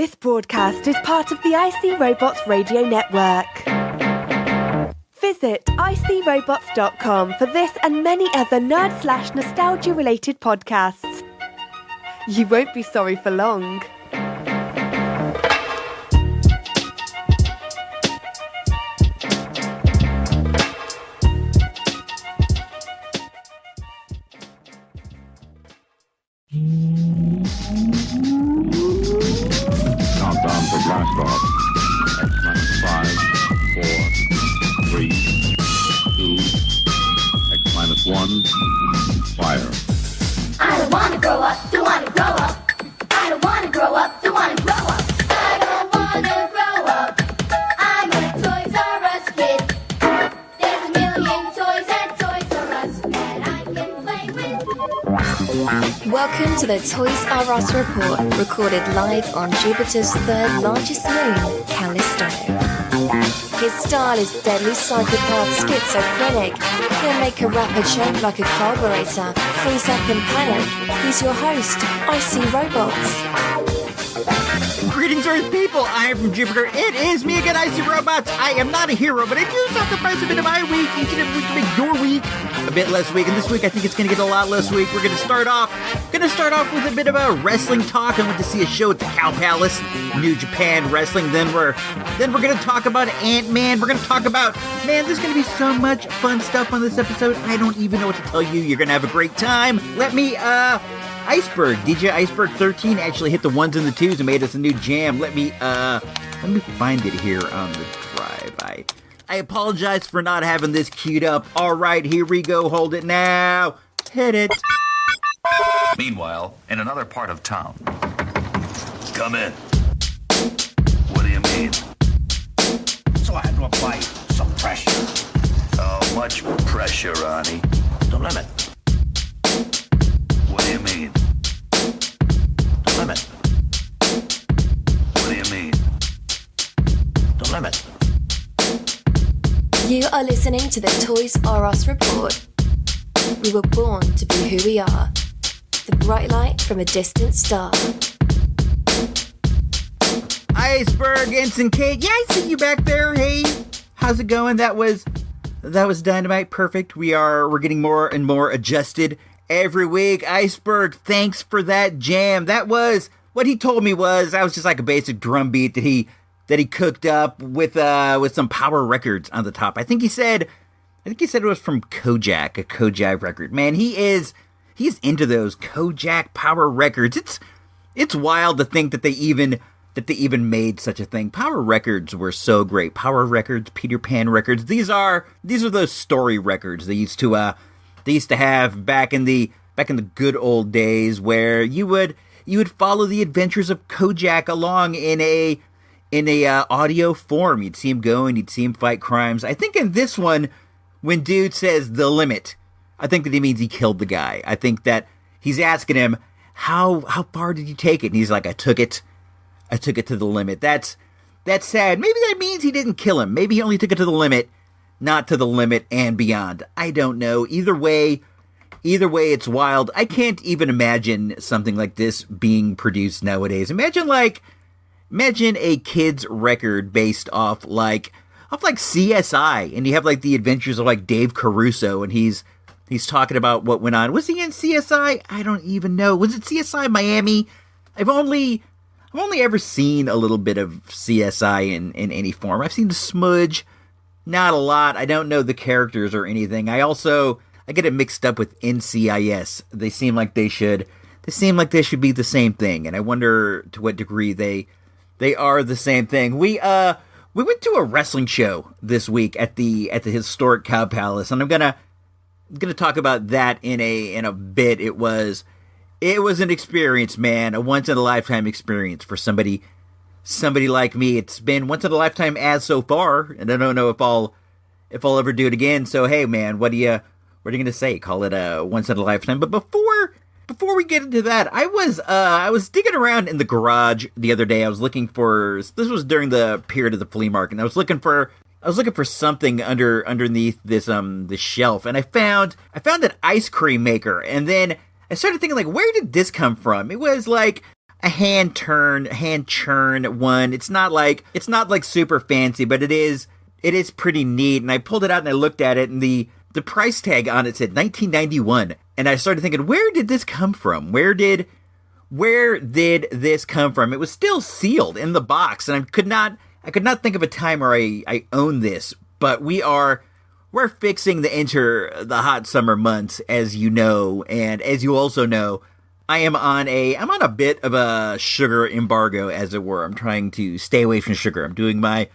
This broadcast is part of the IC Robots radio network. Visit icrobots.com for this and many other nerd/nostalgia-related podcasts. You won't be sorry for long. Countdown for blast off. X-5, 4, 3, 2, X-1, fire. I don't wanna grow up, don't wanna grow up. I don't wanna grow up, don't wanna grow up. I don't wanna grow up. I'm a Toys R Us kid. There's a million toys at Toys R Us that I can play with. Welcome to the Toys R Us Report, recorded live on Jupiter's third largest moon, Callisto. His style is deadly psychopath schizophrenic. He'll make a rapper choke like a carburetor, freeze up and panic. He's your host, IC Robots. Greetings, Earth people! I am from Jupiter. It is me again, IC Robots. I am not a hero, but I do sacrifice a bit of my week each and every week to make your week a bit less week. And this week, I think it's going to get a lot less week. We're going to start off with a bit of a wrestling talk. I went to see a show at the Cow Palace, New Japan Wrestling. Then we're going to talk about Ant-Man. We're going to talk about, man, there's going to be so much fun stuff on this episode. I don't even know what to tell you. You're going to have a great time. DJ Icebrg 13 actually hit the ones and the twos and made us a new jam. Let me find it here on the drive. I apologize for not having this queued up. All right, here we go. Hold it now. Hit it. Meanwhile, in another part of town. Come in. What do you mean? So I had to apply some pressure. How much pressure, Ronnie? The limit. What do you mean? The limit. What do you mean? The limit. You are listening to the Toys R Us Report. We were born to be who we are. The bright light from a distant star. Iceberg, Ensign Kate. Yeah, I see you back there. Hey, how's it going? That was Dynamite. Perfect. We're getting more and more adjusted every week. Iceberg, thanks for that jam. That was what he told me was just like a basic drum beat that he cooked up with some Power Records on the top. I think he said it was from Kojak, a Kojak record. Man, he's into those Kojak Power Records. It's wild to think that they even made such a thing. Power Records were so great. Power Records, Peter Pan Records. These are those story records they used to have back in the good old days, where you would follow the adventures of Kojak along in a audio form. You'd see him go and you'd see him fight crimes. I think in this one, when dude says the limit, I think that he means he killed the guy. I think that he's asking him, how far did you take it? And he's like, I took it to the limit. That's sad. Maybe that means he didn't kill him. Maybe he only took it to the limit, not to the limit and beyond. I don't know. Either way, it's wild. I can't even imagine something like this being produced nowadays. Imagine a kid's record based off like CSI, and you have like the adventures of like Dave Caruso, and he's talking about what went on. Was he in CSI? I don't even know. Was it CSI Miami? I've only ever seen a little bit of CSI in any form. I've seen the smudge, not a lot. I don't know the characters or anything. I get it mixed up with NCIS. They seem like they should be the same thing, and I wonder to what degree they are the same thing. We went to a wrestling show this week at the historic Cow Palace, and I'm gonna talk about that in a bit. It was an experience, man, a once in a lifetime experience for somebody like me. It's been once in a lifetime as so far, and I don't know if I'll ever do it again. So hey, man, what are you gonna say? Call it a once in a lifetime. But before we get into that, I was digging around in the garage the other day. I was looking for, this was during the period of the flea market, and I was looking for something underneath this shelf, and I found an ice cream maker, and then I started thinking, like, where did this come from? It was like, hand churn one. It's not like super fancy, but it is pretty neat. And I pulled it out and I looked at it, and the price tag on it said $19.91. And I started thinking, where did this come from? Where did this come from? It was still sealed in the box, and I could not think of a time where I owned this. But we're fixing to enter the hot summer months, as you know, and as you also know, I'm on a bit of a sugar embargo, as it were. I'm trying to stay away from sugar. I'm doing my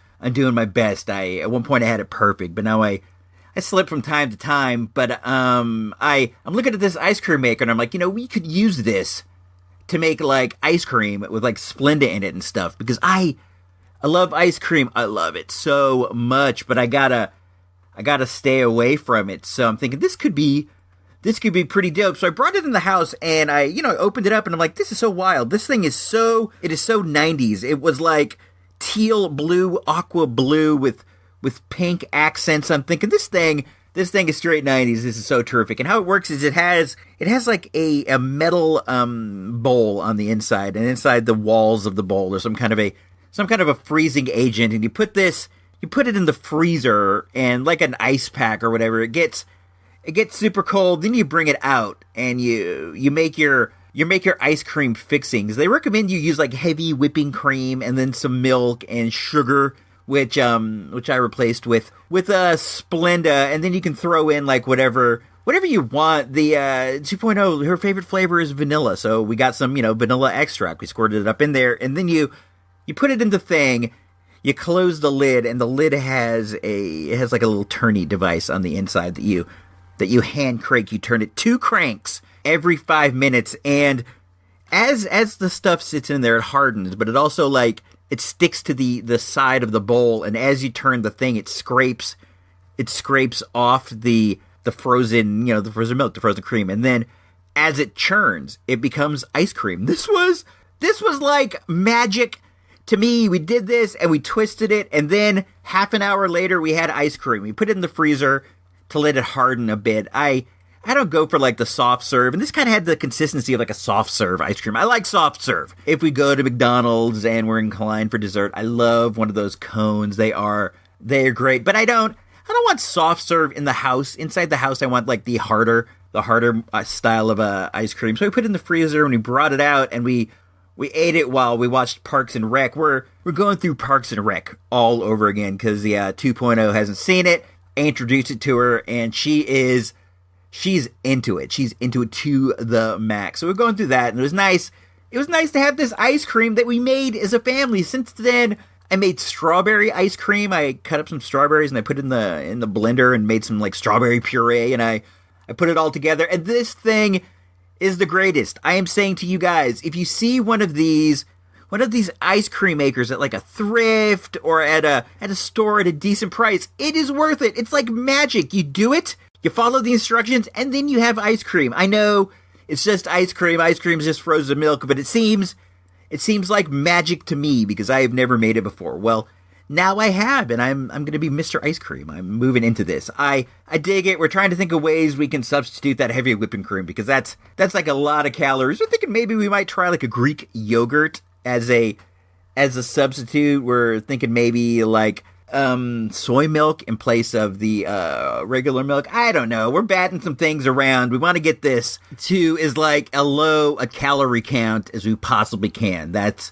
best. At one point I had it perfect, but now I slip from time to time. But I'm looking at this ice cream maker, and I'm like, we could use this to make like ice cream with like Splenda in it and stuff, because I love ice cream. I love it so much, but I gotta stay away from it. So I'm thinking this could be pretty dope. So I brought it in the house, and I opened it up, and I'm like, this is so wild. This thing is so 90s. It was like teal blue, aqua blue with pink accents. I'm thinking this thing is straight 90s. This is so terrific. And how it works is it has like a metal bowl on the inside, and inside the walls of the bowl there's some kind of a freezing agent, and you put it in the freezer, and like an ice pack or whatever, it gets super cold. Then you bring it out, and you make your ice cream fixings. They recommend you use like heavy whipping cream and then some milk and sugar, which I replaced with Splenda, and then you can throw in like whatever you want. The 2.0, her favorite flavor is vanilla, so we got some vanilla extract. We squirted it up in there, and then you put it in the thing. You close the lid, and the lid has like a little turny device on the inside that you hand crank. You turn it 2 cranks every 5 minutes, and as the stuff sits in there, it hardens, but it also like it sticks to the side of the bowl, and as you turn the thing, it scrapes off the frozen milk, the frozen cream, and then as it churns, it becomes ice cream. This was like magic to me. We did this, and we twisted it, and then half an hour later, we had ice cream. We put it in the freezer to let it harden a bit. I don't go for like the soft serve, and this kind of had the consistency of like a soft serve ice cream. I like soft serve. If we go to McDonald's and we're inclined for dessert, I love one of those cones. They are great, but I don't want soft serve in the house. Inside the house, I want like the harder style of ice cream. So we put it in the freezer, and we brought it out, and we ate it while we watched Parks and Rec. We're going through Parks and Rec all over again because the 2.0 hasn't seen it. I introduced it to her, and she's into it. She's into it to the max. So we're going through that, and it was nice. It was nice to have this ice cream that we made as a family. Since then, I made strawberry ice cream. I cut up some strawberries, and I put it in the blender and made some like strawberry puree, and I put it all together. And this thing is the greatest. I am saying to you guys, if you see one of these ice cream makers at like a thrift or at a store at a decent price, it is worth it. It's like magic. You do it, you follow the instructions, and then you have ice cream. I know it's just ice cream. Ice cream is just frozen milk, but it seems like magic to me because I have never made it before. Well, now I have, and I'm going to be Mr. Ice Cream. I'm moving into this. I dig it. We're trying to think of ways we can substitute that heavy whipping cream because that's like a lot of calories. We're thinking maybe we might try like a Greek yogurt as a substitute. We're thinking maybe like soy milk in place of the regular milk. I don't know. We're batting some things around. We want to get this to as like a low a calorie count as we possibly can. That's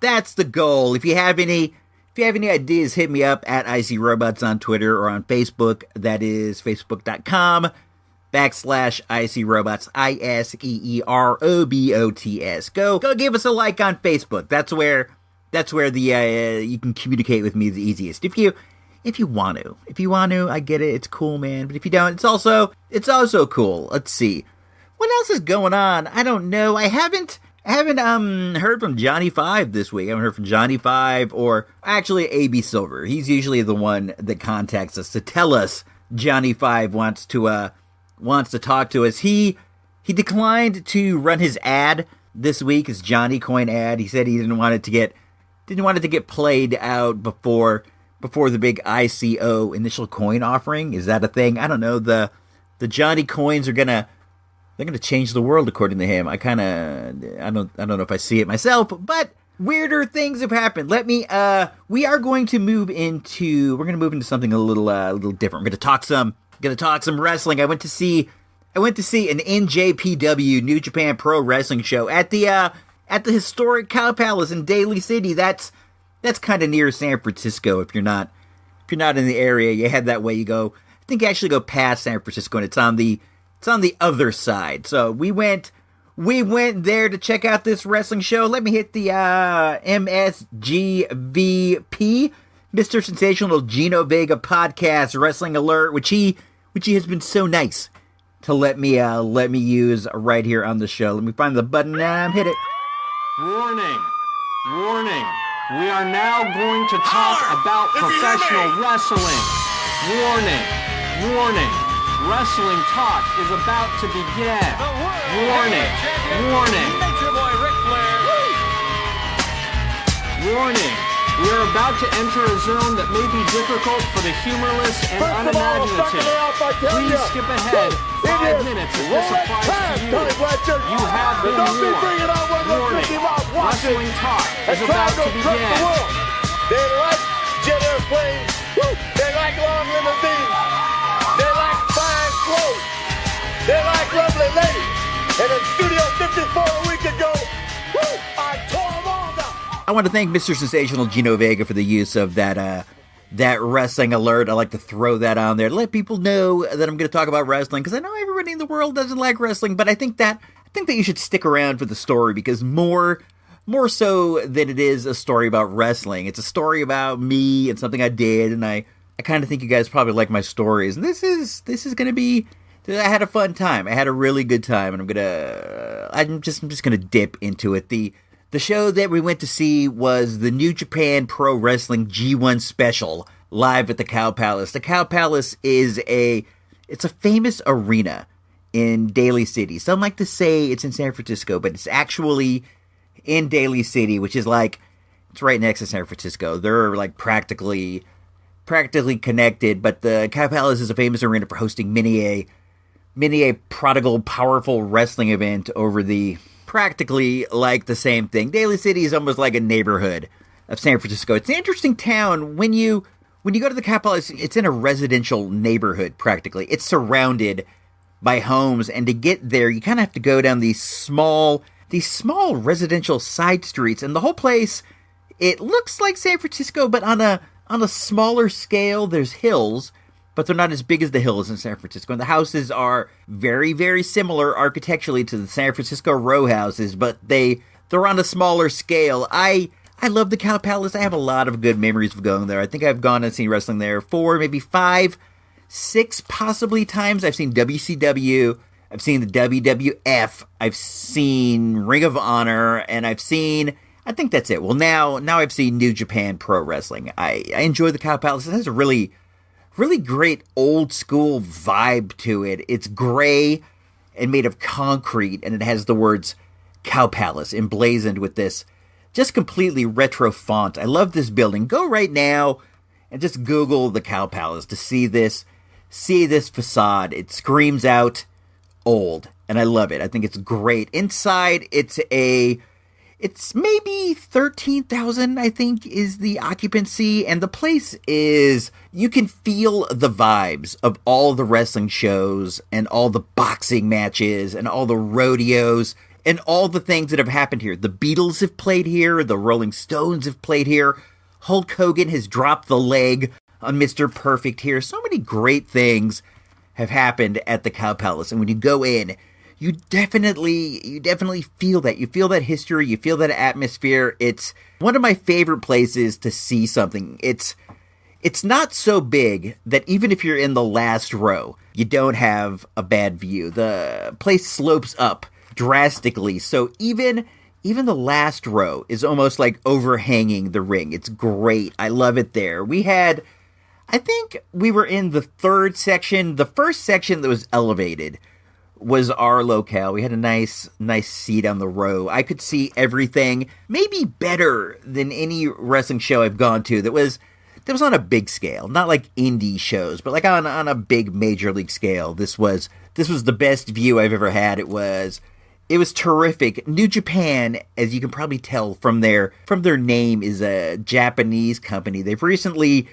the goal. If you have any ideas, hit me up at IC Robots on Twitter or on Facebook. That is facebook.com/IC Robots, ISEEROBOTS. Go give us a like on Facebook. That's where the you can communicate with me the easiest. If you want to, I get it. It's cool, man. But if you don't, it's also cool. Let's see. What else is going on? I don't know. I haven't heard from Johnny 5 this week. I haven't heard from Johnny 5 or actually AB Silver. He's usually the one that contacts us to tell us Johnny 5 wants to talk to us. He declined to run his ad this week, his Johnny Coin ad. He said he didn't want it to get played out before the big ICO initial coin offering. Is that a thing? I don't know. The Johnny coins are gonna they're going to change the world, according to him. I don't know if I see it myself, but weirder things have happened. We're going to move into something a little different. We're going to talk some wrestling. I went to see an NJPW New Japan Pro Wrestling show at the historic Cow Palace in Daly City. That's kind of near San Francisco. If you're not in the area, you head that way. You go, I think you actually go past San Francisco, and it's on the other side. So we went there to check out this wrestling show. Let me hit the MSGVP, Mr. Sensational Gino Vega podcast wrestling alert, which he has been so nice to let me use right here on the show. Let me find the button. Hit it. Warning. We are now going to talk about professional wrestling. Warning. Wrestling talk is about to begin. Warning. We are about to enter a zone that may be difficult for the humorless and unimaginative. Please skip ahead 5 minutes if this applies to you. You have been warned. Warning. Wrestling talk is about to begin. They like jet airplanes. They like long limousines. They like fine clothes. They like lovely ladies. And in Studio 54 a week ago, I tore them all down. I want to thank Mr. Sensational Gino Vega for the use of that wrestling alert. I like to throw that on there to let people know that I'm going to talk about wrestling, because I know everybody in the world doesn't like wrestling, but I think that you should stick around for the story, because more so than it is a story about wrestling, it's a story about me and something I did, and I kind of think you guys probably like my stories. And this is going to be, I had a fun time. I had a really good time, and I'm just going to dip into it. The show that we went to see was the New Japan Pro Wrestling G1 special live at the Cow Palace. The Cow Palace is it's a famous arena in Daly City. Some like to say it's in San Francisco, but it's actually in Daly City, which is like, it's right next to San Francisco. They're like practically connected, but the Cow Palace is a famous arena for hosting many a prodigal, powerful wrestling event over the practically like the same thing. Daly City is almost like a neighborhood of San Francisco. It's an interesting town. When you go to the Cow Palace, it's in a residential neighborhood practically. It's surrounded by homes, and to get there, you kind of have to go down these small residential side streets, and the whole place, it looks like San Francisco, but on a smaller scale. There's hills, but they're not as big as the hills in San Francisco. And the houses are very, very similar architecturally to the San Francisco row houses, but they're on a smaller scale. I love the Cow Palace. I have a lot of good memories of going there. I think I've gone and seen wrestling there 4, maybe 5, 6 possibly times. I've seen WCW. I've seen the WWF. I've seen Ring of Honor, and I think that's it. Well, now I've seen New Japan Pro Wrestling. I enjoy the Cow Palace. It has a really great old school vibe to it. It's gray and made of concrete, and it has the words Cow Palace emblazoned with this just completely retro font. I love this building. Go right now and just Google the Cow Palace to see this facade. It screams out old, and I love it. I think it's great. Inside, it's maybe 13,000, I think, is the occupancy, and the place is, you can feel the vibes of all the wrestling shows, and all the boxing matches, and all the rodeos, and all the things that have happened here. The Beatles have played here, the Rolling Stones have played here, Hulk Hogan has dropped the leg on Mr. Perfect here. So many great things have happened at the Cow Palace, and when you go in, you definitely feel that. You feel that history. You feel that atmosphere. It's one of my favorite places to see something. It's not so big that even if you're in the last row, you don't have a bad view. The place slopes up drastically, so even the last row is almost like overhanging the ring. It's great. I love it there. I think we were in the third section. The first section that was elevated was our locale. We had a nice seat on the row. I could see everything, maybe better than any wrestling show I've gone to that was on a big scale, not like indie shows, but like on a big major league scale. This was the best view I've ever had. It was terrific. New Japan, as you can probably tell from their name, is a Japanese company. They've recently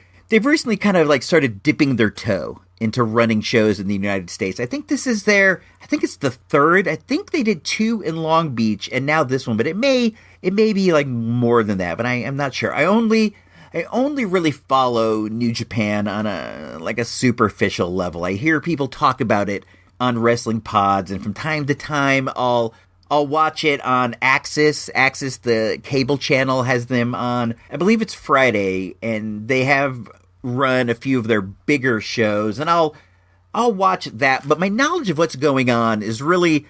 kind of like started dipping their toe into running shows in the United States. I think it's the third. I think they did 2 in Long Beach and now this one, but it may be like more than that, but I'm not sure. I only really follow New Japan on a superficial level. I hear people talk about it on wrestling pods, and from time to time I'll watch it on Axis. Axis, the cable channel, has them on, I believe it's Friday, and they have run a few of their bigger shows, and I'll watch that. But my knowledge of what's going on is really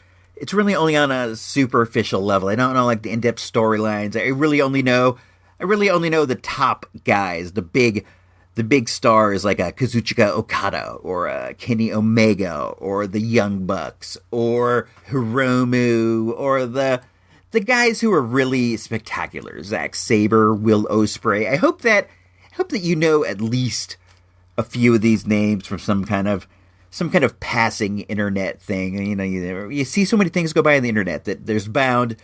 only on a superficial level. I don't know like the in-depth storylines. I really only know the top guys, the big stars like Kazuchika Okada or Kenny Omega or the Young Bucks or Hiromu or the guys who are really spectacular. Zack Sabre, Will Ospreay. I hope that you know at least a few of these names from some kind of passing internet thing. You see so many things go by on the internet that there's bound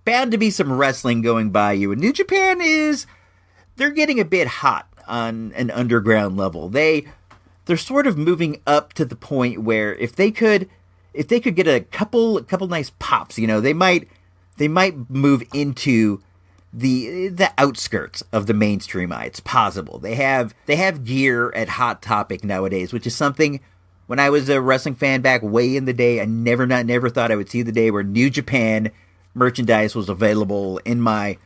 to be some wrestling going by you. And New Japan they're getting a bit hot on an underground level. They're sort of moving up to the point where if they could get a couple nice pops, they might move into the outskirts of the mainstream eye. It's possible. They have gear at Hot Topic nowadays, which is something when I was a wrestling fan back way in the day, I never thought I would see the day where New Japan merchandise was available in my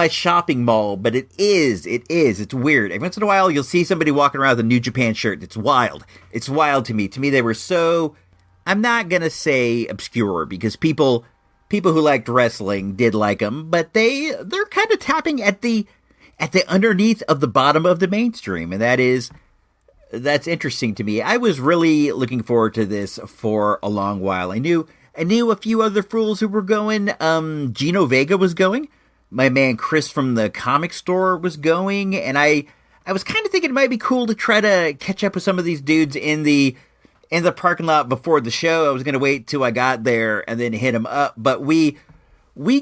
shopping mall, but it's weird. Every once in a while you'll see somebody walking around with a New Japan shirt. It's wild to me. They were so, I'm not gonna say obscure, because people who liked wrestling did like them, but they're kind of tapping at the underneath of the bottom of the mainstream, and that's interesting to me. I was really looking forward to this for a long while. I knew a few other fools who were going. Gino Vega was going. My man Chris from the comic store was going, and I was kind of thinking it might be cool to try to catch up with some of these dudes in the parking lot before the show. I was going to wait till I got there and then hit them up, but we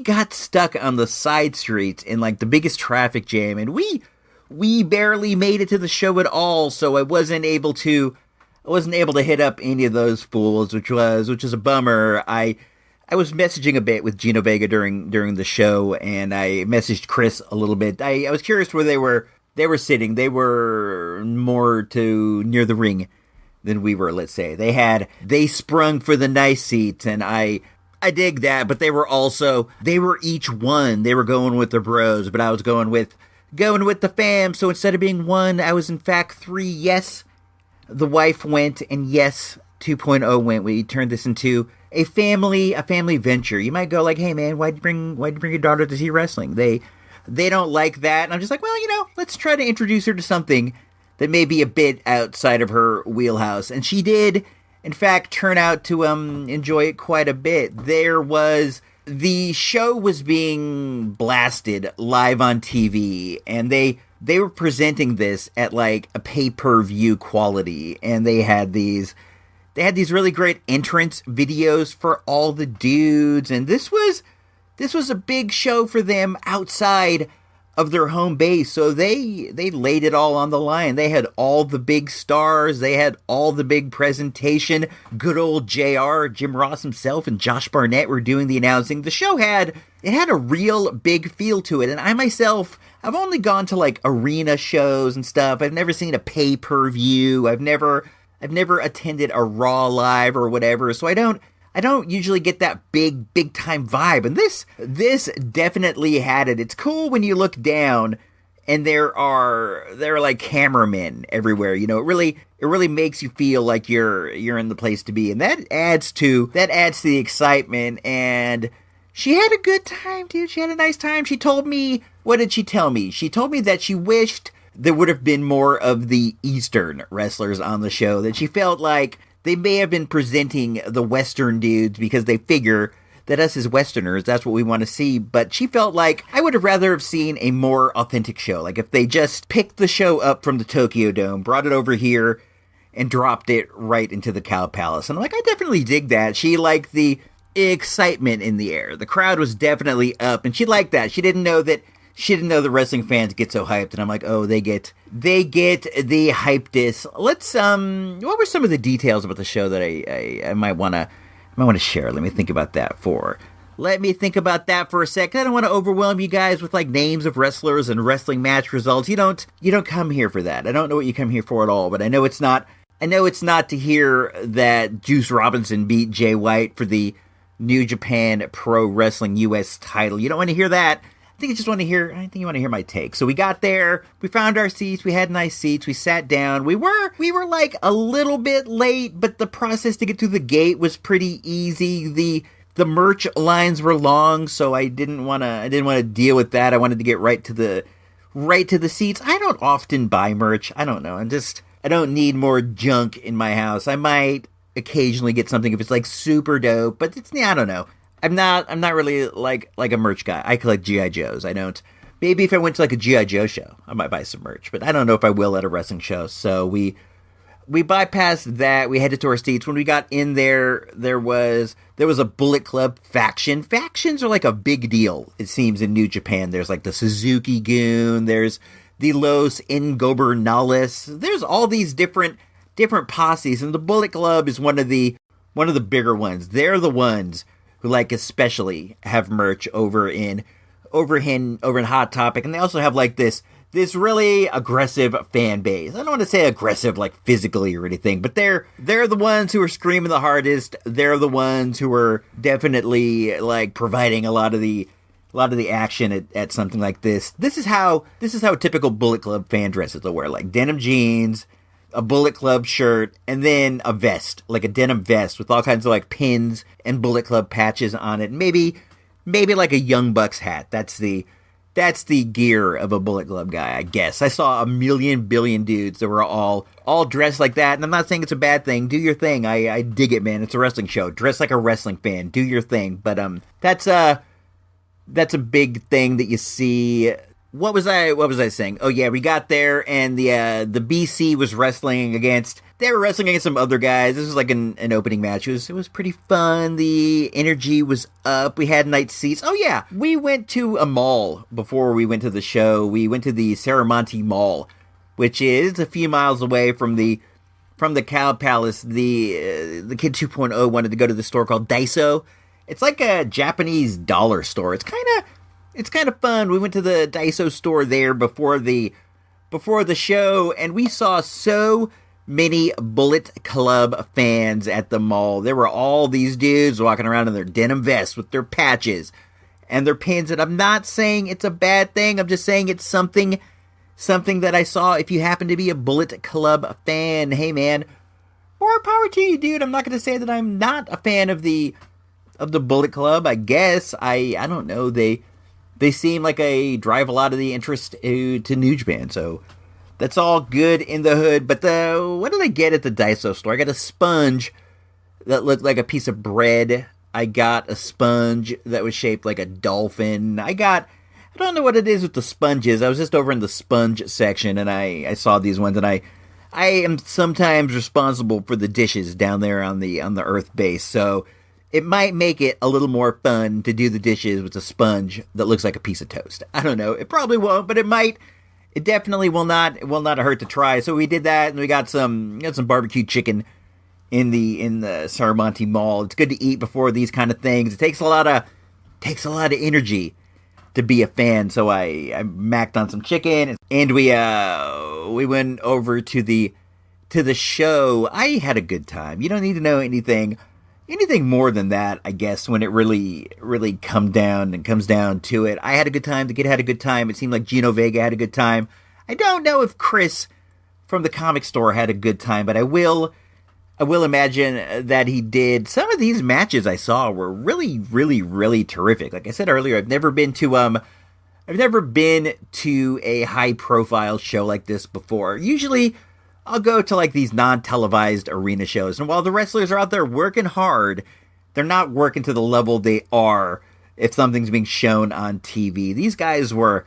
got stuck on the side streets in like the biggest traffic jam, and we barely made it to the show at all, so I wasn't able to hit up any of those fools, which was a bummer. I was messaging a bit with Gino Vega during the show, and I messaged Chris a little bit. I was curious where they were sitting. They were more to near the ring than we were, let's say. They sprung for the nice seats, and I dig that, but they were each one. They were going with the bros, but I was going with the fam, so instead of being one, I was in fact 3. Yes, the wife went, and yes, 2.0 went. We turned this into a family venture. You might go like, hey man, why'd you bring your daughter to see wrestling? They don't like that. And I'm just like, well, let's try to introduce her to something that may be a bit outside of her wheelhouse. And she did, in fact, turn out to enjoy it quite a bit. The show was being blasted live on TV, and they were presenting this at like a pay-per-view quality, and they had these really great entrance videos for all the dudes, and this was a big show for them outside of their home base, so they laid it all on the line. They had all the big stars, they had all the big presentation. Good old JR, Jim Ross himself, and Josh Barnett were doing the announcing. The show had a real big feel to it, and I myself, I've only gone to like arena shows and stuff. I've never seen a pay-per-view. I've never attended a Raw Live or whatever, so I don't usually get that big time vibe, and this definitely had it. It's cool when you look down and there are like cameramen everywhere. It really makes you feel like you're in the place to be, and that adds to the excitement. And she had a good time, dude. She had a nice time. She told me, what did she tell me? She told me that she wished there would have been more of the Eastern wrestlers on the show, that she felt like they may have been presenting the Western dudes because they figure us as Westerners, that's what we want to see. But she felt like I would have rather have seen a more authentic show. Like if they just picked the show up from the Tokyo Dome, brought it over here, and dropped it right into the Cow Palace. And I'm like, I definitely dig that. She liked the excitement in the air. The crowd was definitely up, and she liked that. She didn't know the wrestling fans get so hyped, and I'm like, oh, they get the hypedness. Let's what were some of the details about the show that I might want to share? Let me think about that for a second. I don't want to overwhelm you guys with like names of wrestlers and wrestling match results. You don't come here for that. I don't know what you come here for at all, but I know it's not to hear that Juice Robinson beat Jay White for the New Japan Pro Wrestling US title. You don't want to hear that. I think you want to hear my take. So we got there, we found our seats, we had nice seats, we sat down. We were like a little bit late, but the process to get through the gate was pretty easy. The merch lines were long, so I didn't want to deal with that. I wanted to get right to the seats. I don't often buy merch. I don't know. I don't need more junk in my house. I might occasionally get something if it's like super dope, but I don't know. I'm not really like a merch guy. I collect G.I. Joes. I don't. Maybe if I went to like a G.I. Joe show, I might buy some merch, but I don't know if I will at a wrestling show. So we bypassed that. We headed to our seats. When we got in there, there was a Bullet Club faction. Factions are like a big deal, it seems, in New Japan. There's like the Suzuki Goon. There's the Los Ingobernales. There's all these different posses, and the Bullet Club is one of the bigger ones. They're the ones who like especially have merch over in Hot Topic, and they also have like this really aggressive fan base. I don't want to say aggressive like physically or anything, but they're the ones who are screaming the hardest. They're the ones who are definitely like providing a lot of the action at something like this. This is how a typical Bullet Club fan dresses. They'll wear like denim jeans, a Bullet Club shirt, and then a vest, like a denim vest with all kinds of like pins and Bullet Club patches on it. Maybe like a Young Bucks hat. That's the gear of a Bullet Club guy, I guess. I saw a billion dudes that were all dressed like that, and I'm not saying it's a bad thing. Do your thing. I dig it, man. It's a wrestling show. Dress like a wrestling fan. Do your thing. But that's a big thing that you see. What was I saying? Oh yeah, we got there and the BC was wrestling against some other guys. This was like an opening match. It was pretty fun. The energy was up. We had night seats. Oh yeah, we went to a mall before we went to the show. We went to the Serramonte Mall, which is a few miles away from the Cow Palace. The Kid 2.0 wanted to go to the store called Daiso. It's like a Japanese dollar store. It's kind of fun. We went to the Daiso store there before the show, and we saw so many Bullet Club fans at the mall. There were all these dudes walking around in their denim vests with their patches and their pins, and I'm not saying it's a bad thing. I'm just saying it's something that I saw. If you happen to be a Bullet Club fan, hey man, more power to you, dude. I'm not going to say that I'm not a fan of the Bullet Club. I guess I don't know. They seem like they drive a lot of the interest to New Japan, so that's all good in the hood. But what did I get at the Daiso store? I got a sponge that looked like a piece of bread. I got a sponge that was shaped like a dolphin. I don't know what it is with the sponges. I was just over in the sponge section, and I saw these ones, and I am sometimes responsible for the dishes down there on the Earth base, so it might make it a little more fun to do the dishes with a sponge that looks like a piece of toast. I don't know. It probably won't, but it might. It definitely will not. It will not hurt to try. So we did that, and we got some barbecue chicken in the Serramonte Mall. It's good to eat before these kind of things. It takes a lot of energy to be a fan. So I macked on some chicken, and we went over to the show. I had a good time. You don't need to know anything more than that, I guess, when it really comes down to it. I had a good time. The kid had a good time. It seemed like Gino Vega had a good time. I don't know if Chris from the comic store had a good time, but I will imagine that he did. Some of these matches I saw were really, really, really terrific. Like I said earlier, I've never been to a high profile show like this before. Usually I'll go to like these non-televised arena shows, and while the wrestlers are out there working hard, they're not working to the level they are if something's being shown on TV. These guys were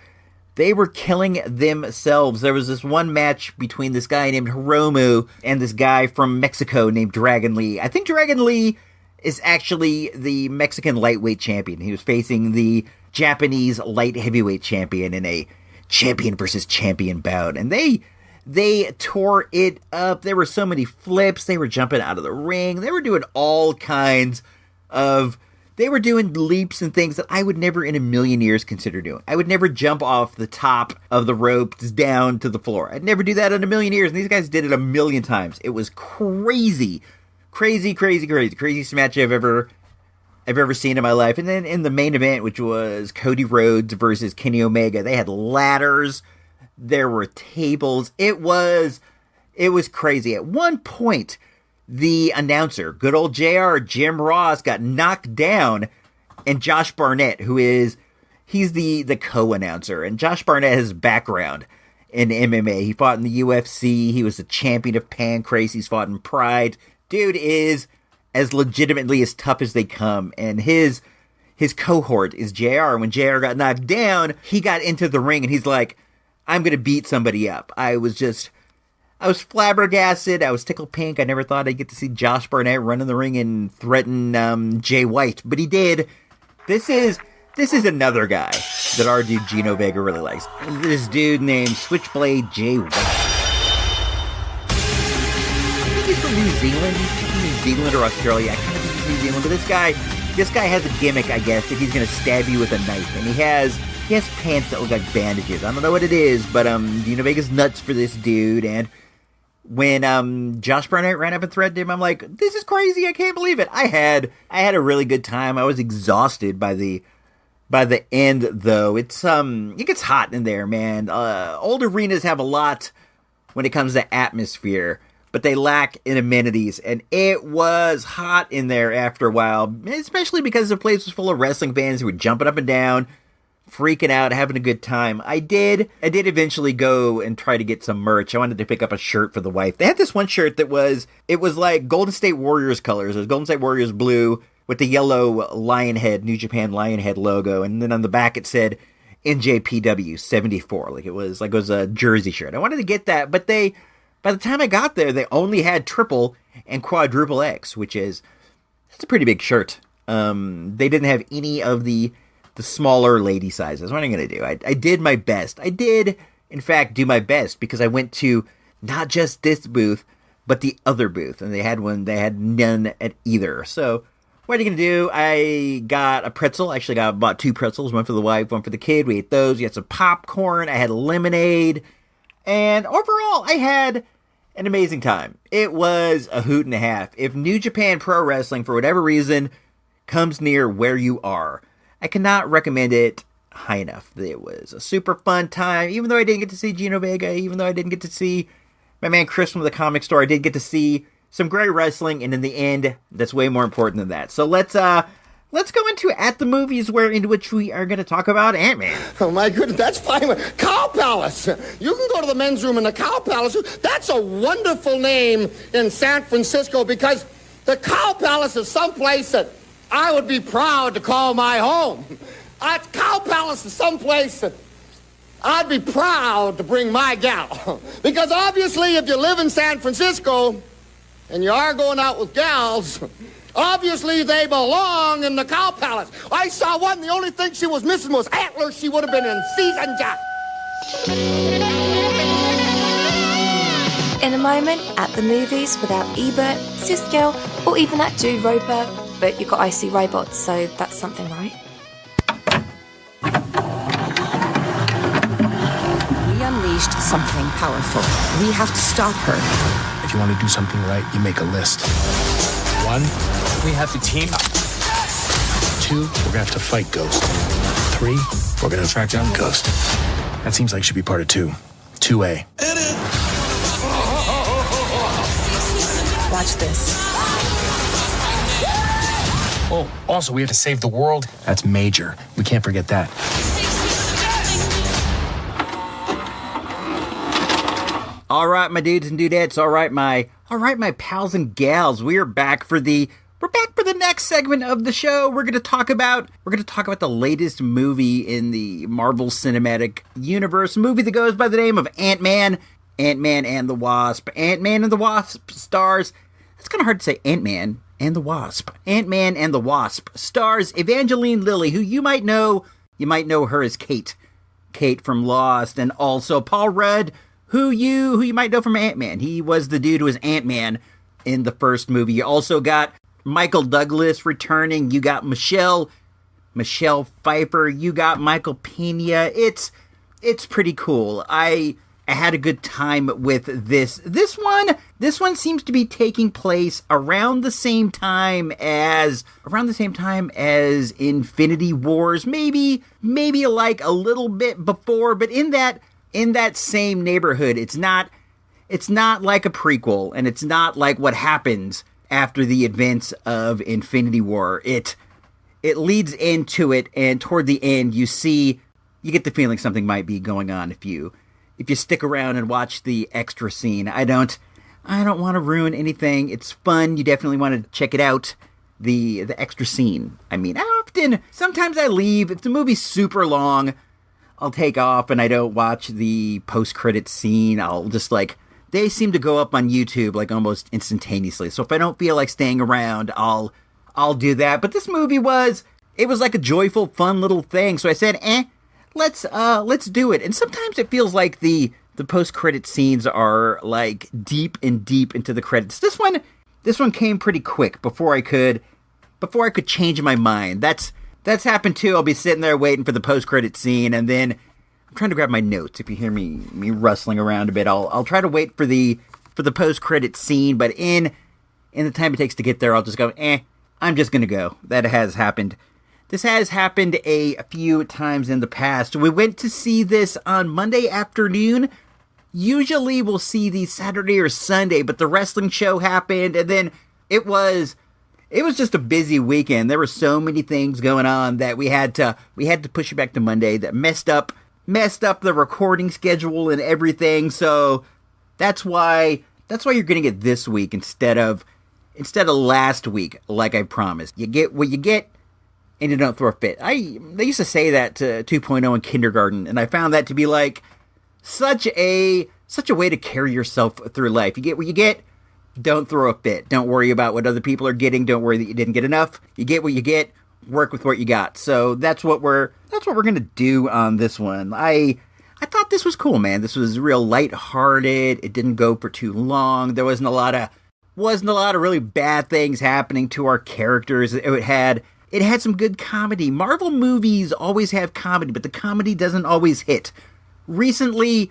killing themselves. There was this one match between this guy named Hiromu and this guy from Mexico named Dragon Lee. I think Dragon Lee is actually the Mexican lightweight champion. He was facing the Japanese light heavyweight champion in a champion versus champion bout. And they tore it up. There were so many flips. They were jumping out of the ring. They were doing all kinds of... They were doing leaps and things that I would never in a million years consider doing. I would never jump off the top of the ropes down to the floor. I'd never do that in a million years. And these guys did it a million times. It was crazy. Craziest match I've ever seen in my life. And then in the main event, which was Cody Rhodes versus Kenny Omega, they had ladders. There were tables. It was crazy. At one point, the announcer, good old JR, Jim Ross, got knocked down, and Josh Barnett, he's the co-announcer, and Josh Barnett has background in MMA. He fought in the UFC. He was the champion of Pancrase. He's fought in Pride. Dude is as legitimately as tough as they come, and his cohort is JR. When JR got knocked down, he got into the ring, and he's like, I'm going to beat somebody up. I was flabbergasted. I was tickled pink. I never thought I'd get to see Josh Barnett run in the ring and threaten Jay White, but he did. This is another guy that our dude Gino Vega really likes. This dude named Switchblade Jay White. I think he's from New Zealand. He's from New Zealand or Australia. I kind of think he's New Zealand, but this guy has a gimmick, I guess, that he's going to stab you with a knife, and he has pants that look like bandages. I don't know what it is, but Gino Vega's nuts for this dude, and when Josh Barnett ran up and threatened him, I'm like, this is crazy, I can't believe it. I had a really good time. I was exhausted by the end, though. It gets hot in there, man. Old arenas have a lot when it comes to atmosphere, but they lack in amenities, and it was hot in there after a while, especially because the place was full of wrestling fans who were jumping up and down, freaking out, having a good time. I did eventually go and try to get some merch. I wanted to pick up a shirt for the wife. They had this one shirt that was like Golden State Warriors colors. It was Golden State Warriors blue with the yellow Lionhead, New Japan Lionhead logo. And then on the back it said NJPW 74. Like it was a jersey shirt. I wanted to get that, but by the time I got there, they only had triple and quadruple X, that's a pretty big shirt. They didn't have any of the smaller lady sizes. What am I going to do? I did my best. I did, in fact, do my best because I went to not just this booth, but the other booth. And they had none at either. So what are you going to do? I got a pretzel. I actually bought 2 pretzels, one for the wife, one for the kid. We ate those. We had some popcorn. I had lemonade. And overall, I had an amazing time. It was a hoot and a half. If New Japan Pro Wrestling, for whatever reason, comes near where you are, I cannot recommend it high enough. It was a super fun time. Even though I didn't get to see Gino Vega, even though I didn't get to see my man Chris from the comic store, I did get to see some great wrestling, and in the end, that's way more important than that. So let's go into At the Movies, in which we are going to talk about Ant-Man. Oh my goodness, that's fine. Cow Palace. You can go to the men's room in the Cow Palace. That's a wonderful name in San Francisco because the Cow Palace is someplace that I would be proud to call my home. Cow Palace is someplace that I'd be proud to bring my gal. Because obviously if you live in San Francisco and you are going out with gals, obviously they belong in the Cow Palace. I saw one, the only thing she was missing was antlers. She would have been in season, Jack. In a moment, At the Movies without Ebert, Siskel, or even that dude Roper, but you've got IC robots, so that's something, right? We unleashed something powerful. We have to stop her. If you want to do something right, you make a list. 1, we have to team up. 2, we're gonna have to fight Ghost. 3, we're gonna track down Ghost. That seems like it should be part of 2. 2A. Watch this. Oh, also, we have to save the world. That's major. We can't forget that. All right, my dudes and dudettes. All right, my pals and gals. We are back for the We're back for the next segment of the show. We're going to talk about the latest movie in the Marvel Cinematic Universe, a movie that goes by the name of Ant-Man and the Wasp. Ant-Man and the Wasp stars, it's kind of hard to say, Ant-Man and the Wasp. Ant-Man and the Wasp stars Evangeline Lilly, who you might know her as Kate from Lost, and also Paul Rudd, who you might know from Ant-Man. He was the dude who was Ant-Man in the first movie. You also got Michael Douglas returning. You got Michelle Pfeiffer. You got Michael Pena. It's pretty cool. I had a good time with this. This one seems to be taking place around the same time as Infinity Wars. Maybe like a little bit before, but in that same neighborhood. It's not like a prequel, and it's not like what happens after the events of Infinity War. It leads into it, and toward the end, you get the feeling something might be going on if you stick around and watch the extra scene. I don't want to ruin anything. It's fun. You definitely want to check it out. The extra scene. I mean, sometimes I leave. If the movie's super long, I'll take off and I don't watch the post-credit scene. I'll just they seem to go up on YouTube almost instantaneously. So if I don't feel like staying around, I'll do that. But this movie was like a joyful, fun little thing. So I said, let's do it. And sometimes it feels like the post-credit scenes are deep into the credits. This one came pretty quick before I could change my mind. That's happened too. I'll be sitting there waiting for the post-credit scene, and then I'm trying to grab my notes. If you hear me rustling around a bit, I'll try to wait for the post-credit scene, but in the time it takes to get there, I'll just go, I'm just gonna go. That has happened. This has happened a few times in the past. We went to see this on Monday afternoon. Usually we'll see these Saturday or Sunday, but the wrestling show happened, and then it was just a busy weekend. There were so many things going on that we had to push it back to Monday. That messed up the recording schedule and everything. So that's why you're getting it this week instead of last week, like I promised. You get what you get, and you don't throw a fit. They used to say that to 2.0 in kindergarten, and I found that to be such a way to carry yourself through life. You get what you get. Don't throw a fit. Don't worry about what other people are getting. Don't worry that you didn't get enough. You get what you get. Work with what you got. So that's what we're gonna do on this one. I thought this was cool, man. This was real lighthearted. It didn't go for too long. There wasn't a lot of really bad things happening to our characters. It had some good comedy. Marvel movies always have comedy, but the comedy doesn't always hit. Recently,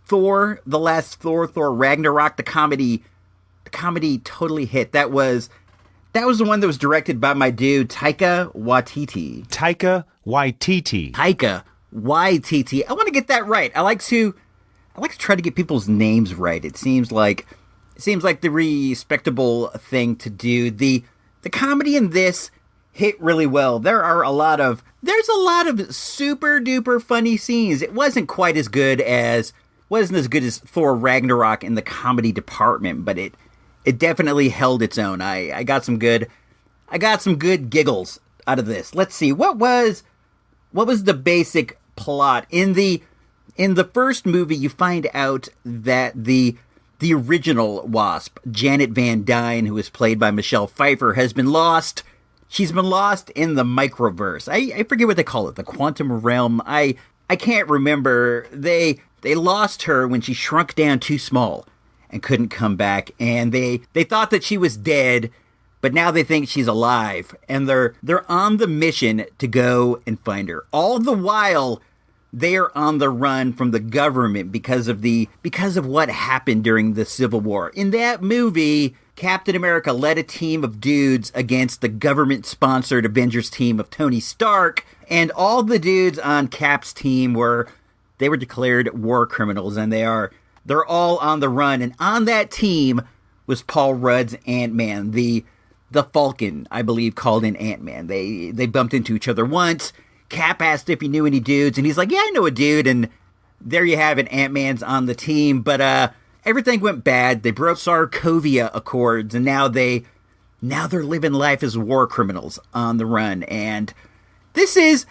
Thor, the last Thor Ragnarok, the comedy totally hit. That was the one that was directed by my dude, Taika Waititi. Taika Waititi. I want to get that right. I like to try to get people's names right. It seems like the respectable thing to do. The comedy in this hit really well. There's a lot of super duper funny scenes. It wasn't as good as Thor Ragnarok in the comedy department, but it definitely held its own. I got some good giggles out of this. Let's see, what was the basic plot in the first movie? You find out that the original Wasp, Janet Van Dyne, who is played by Michelle Pfeiffer, has been lost. She's been lost in the microverse. I forget what they call it, the quantum realm. I can't remember. They lost her when she shrunk down too small and couldn't come back, and they thought that she was dead, but now they think she's alive, and they're on the mission to go and find her. All the while, they are on the run from the government because of what happened during the Civil War. In that movie, Captain America led a team of dudes against the government-sponsored Avengers team of Tony Stark, and all the dudes on Cap's team were declared war criminals, and they're all on the run. And on that team was Paul Rudd's Ant-Man, the Falcon, I believe, called in Ant-Man. They bumped into each other once. Cap asked if he knew any dudes, and he's like, yeah, I know a dude, and there you have it, Ant-Man's on the team. But everything went bad. They broke Sokovia Accords, and now they now they're living life as war criminals on the run. And this is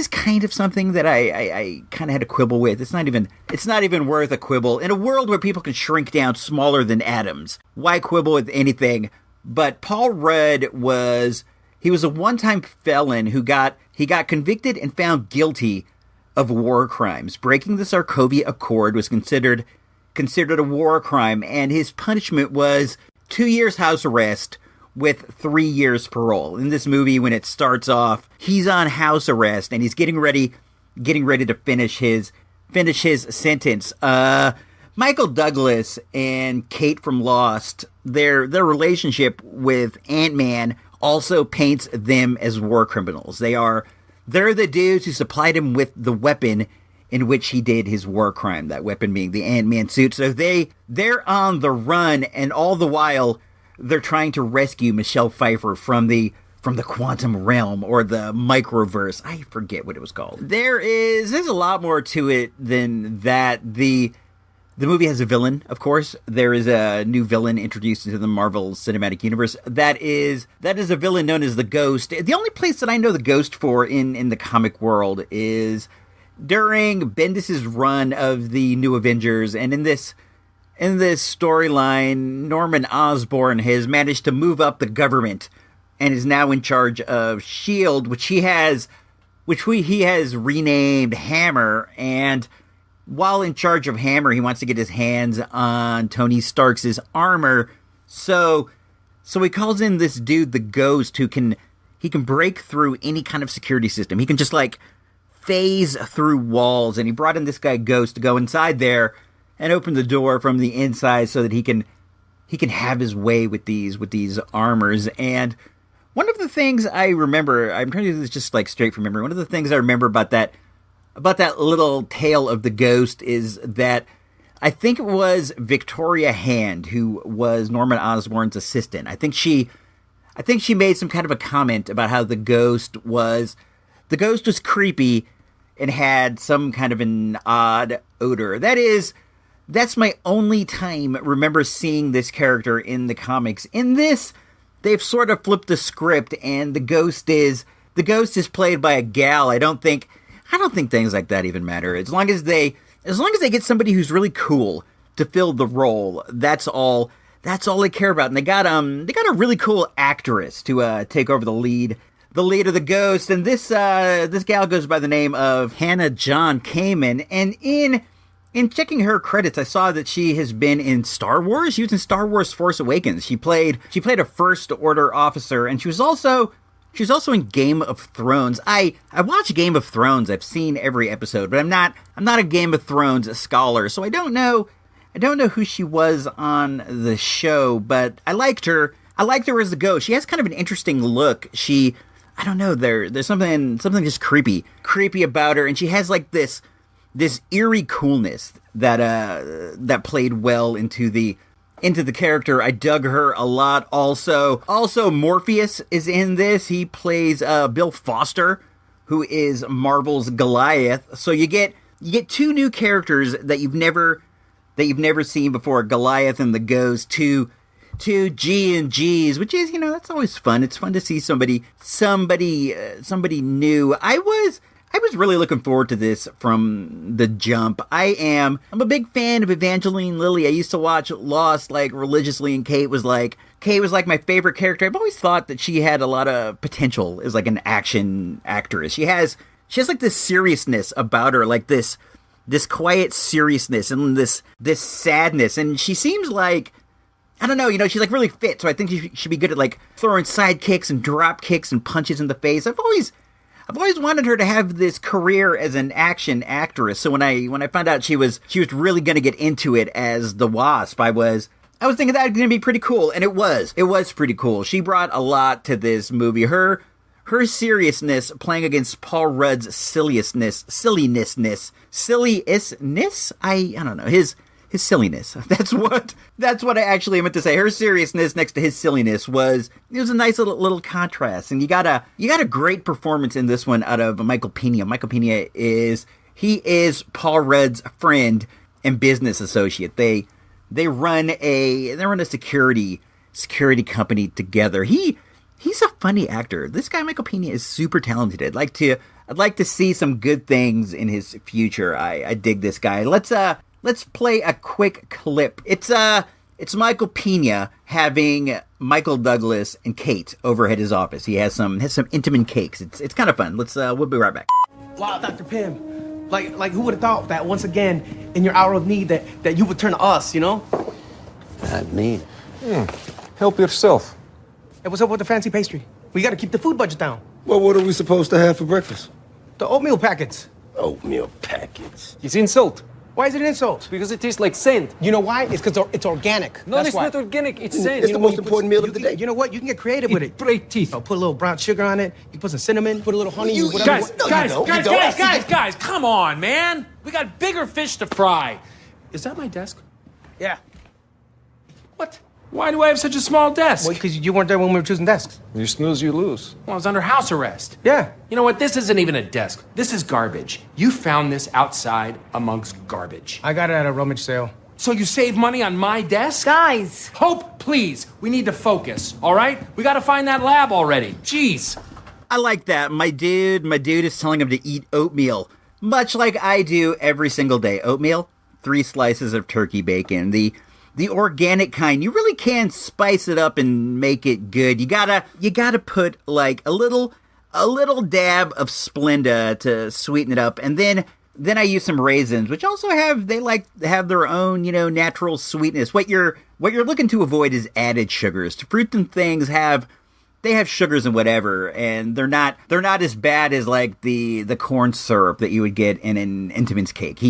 kind of something that I kind of had a quibble with. It's not even worth a quibble. In a world where people can shrink down smaller than atoms, why quibble with anything? But Paul Rudd was a one-time felon who got convicted and found guilty of war crimes. Breaking the Sokovia Accord was considered a war crime, and his punishment was 2 years house arrest with 3 years parole. In this movie, when it starts off, he's on house arrest and he's getting ready to finish his sentence. Michael Douglas and Kate from Lost, their relationship with Ant-Man also paints them as war criminals. They're the dudes who supplied him with the weapon in which he did his war crime, that weapon being the Ant-Man suit. So they're on the run, and all the while they're trying to rescue Michelle Pfeiffer from the quantum realm, or the microverse. I forget what it was called. There's a lot more to it than that. The movie has a villain, of course. There is a new villain introduced into the Marvel Cinematic Universe. That is a villain known as the Ghost. The only place that I know the Ghost for in the comic world is during Bendis' run of the New Avengers, and in this storyline, Norman Osborn has managed to move up the government and is now in charge of S.H.I.E.L.D., which he has renamed Hammer. And while in charge of Hammer, he wants to get his hands on Tony Stark's armor. So he calls in this dude, the Ghost, who can break through any kind of security system. He can just phase through walls, and he brought in this guy Ghost to go inside there and open the door from the inside so that he can have his way with these armors. And one of the things I remember, I'm trying to do this just straight from memory. One of the things I remember about that little tale of the Ghost is that I think it was Victoria Hand who was Norman Osborn's assistant. I think she made some kind of a comment about how the Ghost was creepy and had some kind of an odd odor. That's my only time remember seeing this character in the comics. In this, they've sort of flipped the script, and the Ghost is played by a gal. I don't think things like that even matter. As long as they get somebody who's really cool to fill the role, that's all they care about. And they got a really cool actress to take over the lead of the Ghost. And this gal goes by the name of Hannah John Kamen. And in checking her credits, I saw that she has been in Star Wars. She was in Star Wars Force Awakens. She played a First Order officer, and she was also in Game of Thrones. I watch Game of Thrones. I've seen every episode, but I'm not a Game of Thrones scholar, so I don't know who she was on the show, but I liked her. I liked her as the Ghost. She has kind of an interesting look. I don't know, there's something just creepy about her, and she has this eerie coolness that played well into the character. I dug her a lot. Also Morpheus is in this. He plays Bill Foster, who is Marvel's Goliath. So you get two new characters that you've never seen before, Goliath and the Ghost, two G and G's, which is, that's always fun. It's fun to see somebody new. I was really looking forward to this from the jump. I'm a big fan of Evangeline Lilly. I used to watch Lost religiously, and Kate was my favorite character. I've always thought that she had a lot of potential as an action actress. She has this seriousness about her, this quiet seriousness and this sadness, and she seems I don't know, she's really fit, so I think she should be good at throwing side kicks and drop kicks and punches in the face. I've always wanted her to have this career as an action actress. So when I found out she was really going to get into it as the Wasp, I was thinking that was going to be pretty cool, and it was pretty cool. She brought a lot to this movie. Her seriousness playing against Paul Rudd's silliness. I don't know, his silliness. That's what I actually meant to say. Her seriousness next to his silliness was a nice little contrast. And you got a great performance in this one out of Michael Pena. Michael Pena is Paul Rudd's friend and business associate. They run a security security company together. He's a funny actor. This guy, Michael Pena, is super talented. I'd like to see some good things in his future. I dig this guy. Let's play a quick clip. It's Michael Pena having Michael Douglas and Kate over at his office. He has some Intamin cakes. It's kind of fun. We'll be right back. Wow, Dr. Pym. Like who would have thought that once again, in your hour of need, that you would turn to us, you know? Not me. Help yourself. Hey, what's up with the fancy pastry? We gotta keep the food budget down. Well, what are we supposed to have for breakfast? The oatmeal packets. Oatmeal packets. It's insult. Why is it an insult? Because it tastes like sand. You know why? It's because it's organic. No, That's it's why. not organic. It's sand. It's the most important meal of the day. You know what? You can get creative with it. Break teeth. Put a little brown sugar on it. You put some cinnamon. Put a little honey. Guys, come on, man. We got bigger fish to fry. Is that my desk? Yeah. What? Why do I have such a small desk? Well, because you weren't there when we were choosing desks. You snooze, you lose. Well, I was under house arrest. Yeah. You know what? This isn't even a desk. This is garbage. You found this outside amongst garbage. I got it at a rummage sale. So you save money on my desk? Guys. Hope, please. We need to focus, all right? We got to find that lab already. Jeez. I like that. My dude is telling him to eat oatmeal, much like I do every single day. Oatmeal, 3 slices of turkey bacon, the organic kind. You really can spice it up and make it good. You gotta put like a little dab of Splenda to sweeten it up, and then I use some raisins, which also have their own, natural sweetness. What you're looking to avoid is added sugars. Fruits and things have sugars and whatever, and they're not as bad as like the corn syrup that you would get in an Intamin's cake.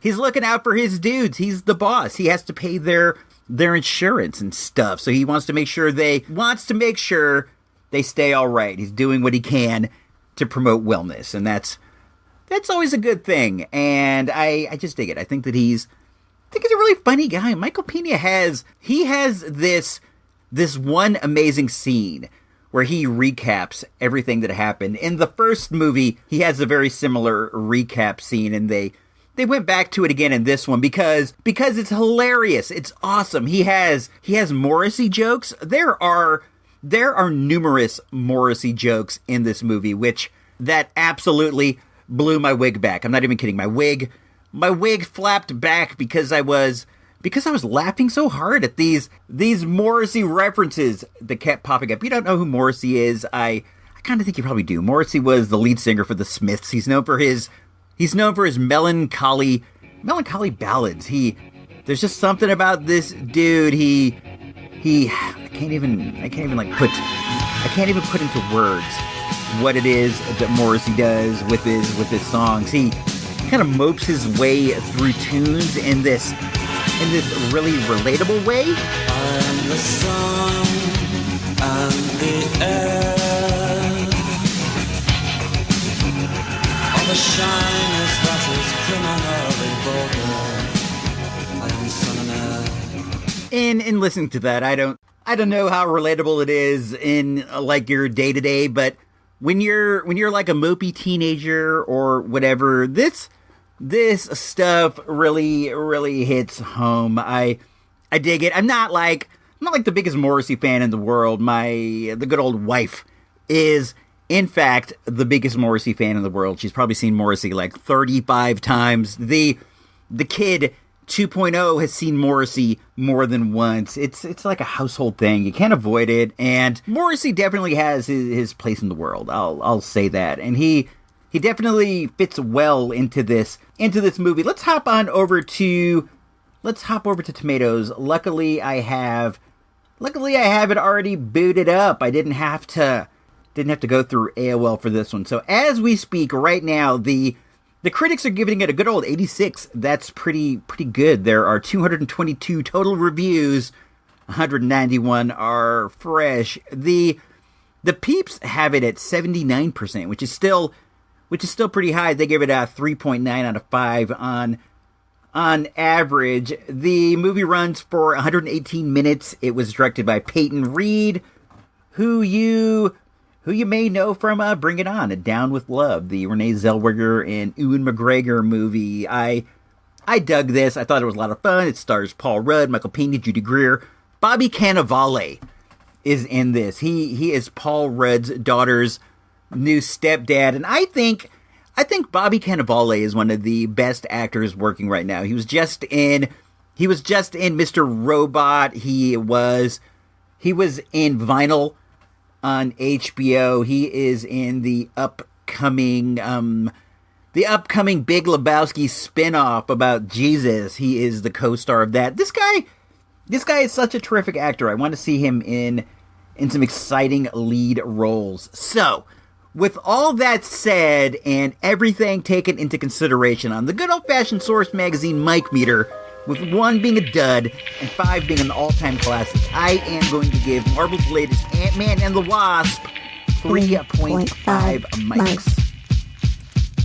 He's looking out for his dudes. He's the boss. He has to pay their insurance and stuff. So he wants to make sure they stay all right. He's doing what he can to promote wellness, and that's always a good thing. And I just dig it. I think he's a really funny guy. Michael Pena has this one amazing scene where he recaps everything that happened. In the first movie, he has a very similar recap scene, and they went back to it again in this one because it's hilarious. It's awesome. He has Morrissey jokes. There are numerous Morrissey jokes in this movie, which that absolutely blew my wig back. I'm not even kidding. My wig flapped back because I was laughing so hard at these Morrissey references that kept popping up. If you don't know who Morrissey is, I kind of think you probably do. Morrissey was the lead singer for the Smiths. He's known for his melancholy ballads. There's just something about this dude. I can't even put into words what it is that Morrissey does with his songs. He kind of mopes his way through tunes in this really relatable way. I'm the sun and the air. The shyness that is criminally vulgar. I am sun and air. In listening to that, I don't know how relatable it is in like your day to day, but when you're like a mopey teenager or whatever, this stuff really hits home. I dig it. I'm not like the biggest Morrissey fan in the world. The good old wife is, in fact, the biggest Morrissey fan in the world. She's probably seen Morrissey like 35 times. The kid 2.0 has seen Morrissey more than once. It's like a household thing. You can't avoid it. And Morrissey definitely has his place in the world. I'll say that. And he definitely fits well into this movie. Let's hop over to Tomatoes. Luckily I have it already booted up. I didn't have to go through AOL for this one. So as we speak right now, the critics are giving it a good old 86. That's pretty good. There are 222 total reviews. 191 are fresh. The peeps have it at 79%, which is still pretty high. They give it a 3.9 out of 5 on average. The movie runs for 118 minutes. It was directed by Peyton Reed, who you may know from Bring It On, and Down with Love, the Renee Zellweger and Ewan McGregor movie. I dug this. I thought it was a lot of fun. It stars Paul Rudd, Michael Pena, Judy Greer, Bobby Cannavale is in this. He is Paul Rudd's daughter's new stepdad, and I think Bobby Cannavale is one of the best actors working right now. He was just in Mr. Robot. He was in Vinyl on HBO. He is in the upcoming Big Lebowski spinoff about Jesus. He is the co-star of that. This guy is such a terrific actor. I want to see him in some exciting lead roles. So, with all that said, and everything taken into consideration on the good old-fashioned Source Magazine Mike Meter, with 1 being a dud and 5 being an all-time classic, I am going to give Marvel's latest Man and The Wasp 3.5 mics.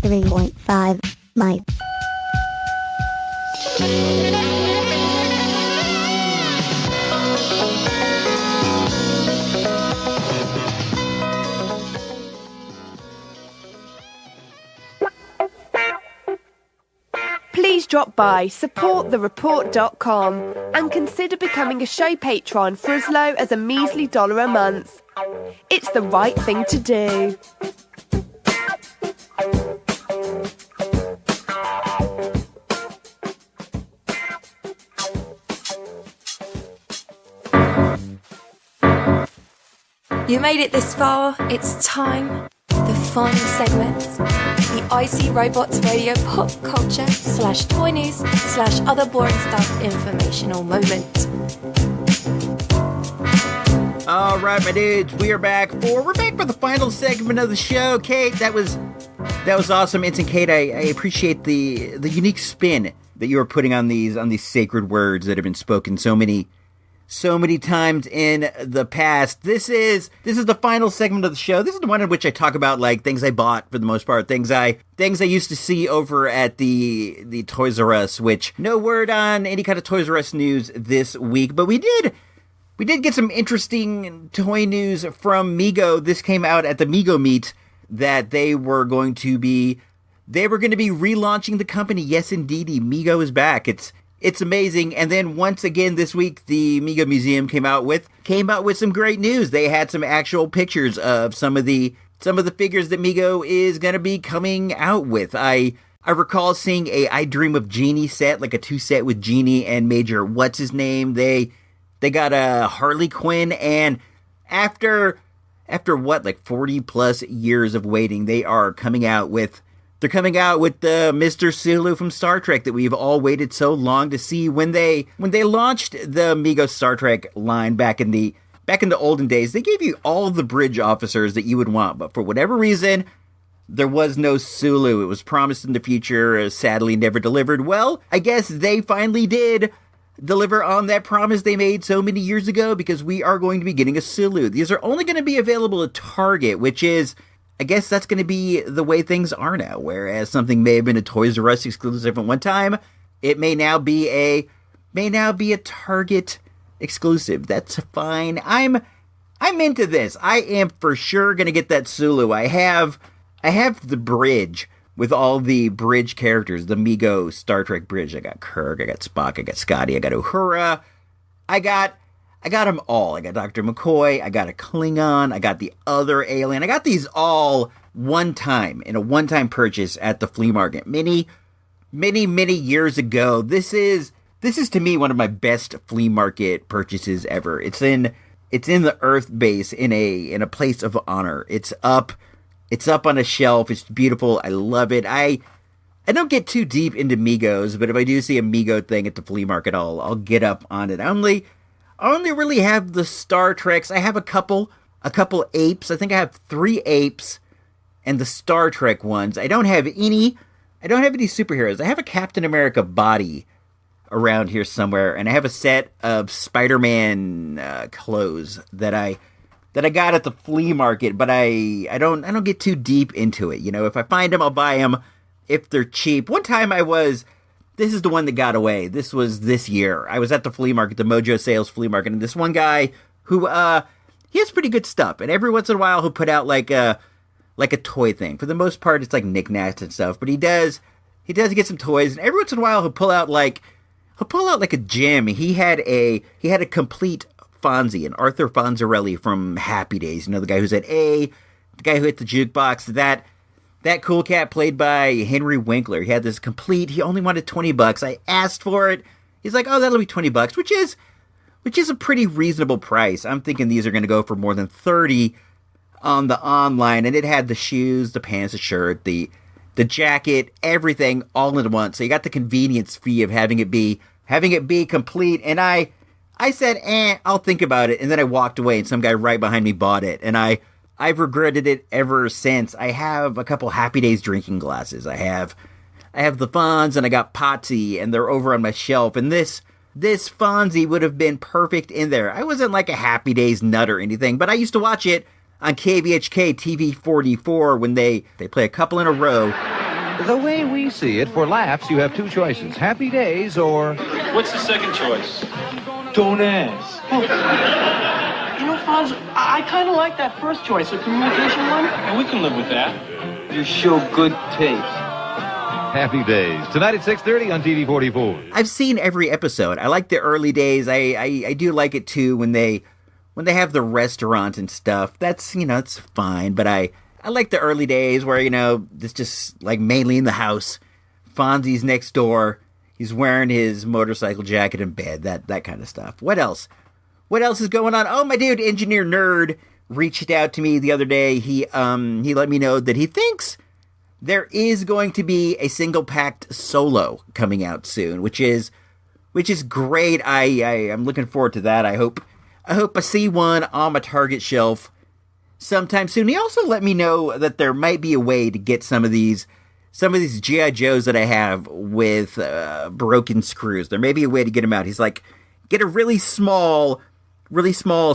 3.5 mics. Please drop by supportthereport.com and consider becoming a show patron for as low as a measly $1 a month. It's the right thing to do. You made it this far, it's time. The final segment. The IC Robots Radio pop culture / toy news / other boring stuff informational moment. All right, my dudes, we're back for the final segment of the show. Kate, that was awesome. Instant Kate, I appreciate the unique spin that you are putting on these sacred words that have been spoken so many times in the past. This is the final segment of the show. This is the one in which I talk about like things I bought for the most part, things I used to see over at the Toys R Us, which no word on any kind of Toys R Us news this week, but we did get some interesting toy news from Mego. This came out at the Mego meet that they were going to be relaunching the company. Yes, indeed, Mego is back. It's amazing. And then once again this week, the Mego Museum came out with some great news. They had some actual pictures of some of the figures that Mego is going to be coming out with. I recall seeing a I Dream of Jeannie set, like a 2-set with Jeannie and Major what's his name. They got a Harley Quinn, and after what, like 40 plus years of waiting, they're coming out with the Mr. Sulu from Star Trek that we've all waited so long to see. When they launched the Mego Star Trek line back in the olden days, they gave you all the bridge officers that you would want, but for whatever reason, there was no Sulu. It was promised in the future, sadly never delivered. Well, I guess they finally did deliver on that promise they made so many years ago, because we are going to be getting a Sulu. These are only going to be available at Target, which is, I guess that's going to be the way things are now, whereas something may have been a Toys R Us exclusive at one time, it may now be a Target exclusive. That's fine. I'm into this. I am for sure going to get that Sulu. I have the bridge with all the bridge characters, the Mego Star Trek bridge. I got Kirk, I got Spock, I got Scotty, I got Uhura. I got them all. I got Dr. McCoy, I got a Klingon, I got the other alien. I got these all in a one-time purchase at the flea market many years ago. This is to me one of my best flea market purchases ever. It's in the Earth base in a place of honor. It's up on a shelf. It's beautiful. I love it. I don't get too deep into Megos, but if I do see a Mego thing at the flea market, I'll get up on it. I only really have the Star Treks. I have a couple apes. I think I have 3 apes and the Star Trek ones. I don't have any superheroes. I have a Captain America body around here somewhere, and I have a set of Spider-Man clothes that I got at the flea market, but I don't get too deep into it. You know, if I find them, I'll buy them if they're cheap. One time this is the one that got away. This was this year. I was at the flea market, the Mojo Sales flea market, and this one guy who, he has pretty good stuff, and every once in a while he'll put out like a toy thing. For the most part, it's like knickknacks and stuff, but he does get some toys, and every once in a while he'll pull out like pull out like a gem. He had a complete Fonzie, an Arthur Fonzarelli from Happy Days. You know, the guy who's at A, the guy who hit the jukebox. That cool cat played by Henry Winkler. He had this complete. He only wanted $20. I asked for it. He's like, oh, that'll be $20, which is a pretty reasonable price. I'm thinking these are going to go for more than $30 on the online, and it had the shoes, the pants, the shirt, the jacket, everything all in one. So you got the convenience fee of having it be complete. And I said, I'll think about it. And then I walked away, and some guy right behind me bought it, and I've regretted it ever since. I have a couple Happy Days drinking glasses. I have the Fonz, and I got Potsy, and they're over on my shelf. And this Fonzie would have been perfect in there. I wasn't like a Happy Days nut or anything, but I used to watch it on KVHK TV 44 when they play a couple in a row. The way we see it, for laughs, you have two choices: Happy Days or... What's the second choice? Don't ask. You know, Fonz, I kind of like that first choice, the communication one. And we can live with that. You show good taste. Happy Days, tonight at 6:30 on TV 44. I've seen every episode. I like the early days. I do like it too when they have the restaurant and stuff. That's, it's fine. But I like the early days where, it's just like mainly in the house. Fonzie's next door. He's wearing his motorcycle jacket in bed. That kind of stuff. What else? What else is going on? Oh, my dude, Engineer Nerd, reached out to me the other day. He let me know that he thinks there is going to be a single-packed solo coming out soon, which is great. I'm looking forward to that. I hope I see one on my Target shelf sometime soon. He also let me know that there might be a way to get some of these G.I. Joes that I have with broken screws. There may be a way to get them out. He's like, get a really small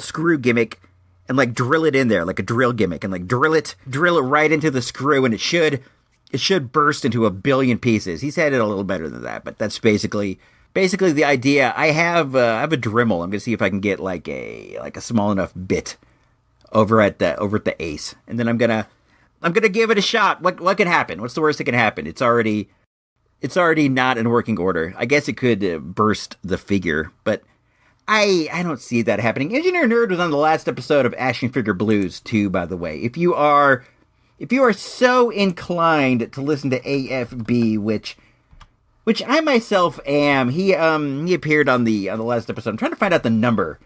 screw gimmick and like drill it in there, like a drill gimmick, and like drill it right into the screw, and it should burst into a billion pieces. He's had it a little better than that, but that's basically the idea. I have a Dremel. I'm gonna see if I can get like a small enough bit over at the Ace, and then I'm gonna give it a shot. What could happen? What's the worst that can happen? It's already not in working order. I guess it could burst the figure, but I don't see that happening. Engineer Nerd was on the last episode of Action Figure Blues too, by the way. If you are so inclined to listen to AFB, which I myself am, he appeared on the last episode. I'm trying to find out the number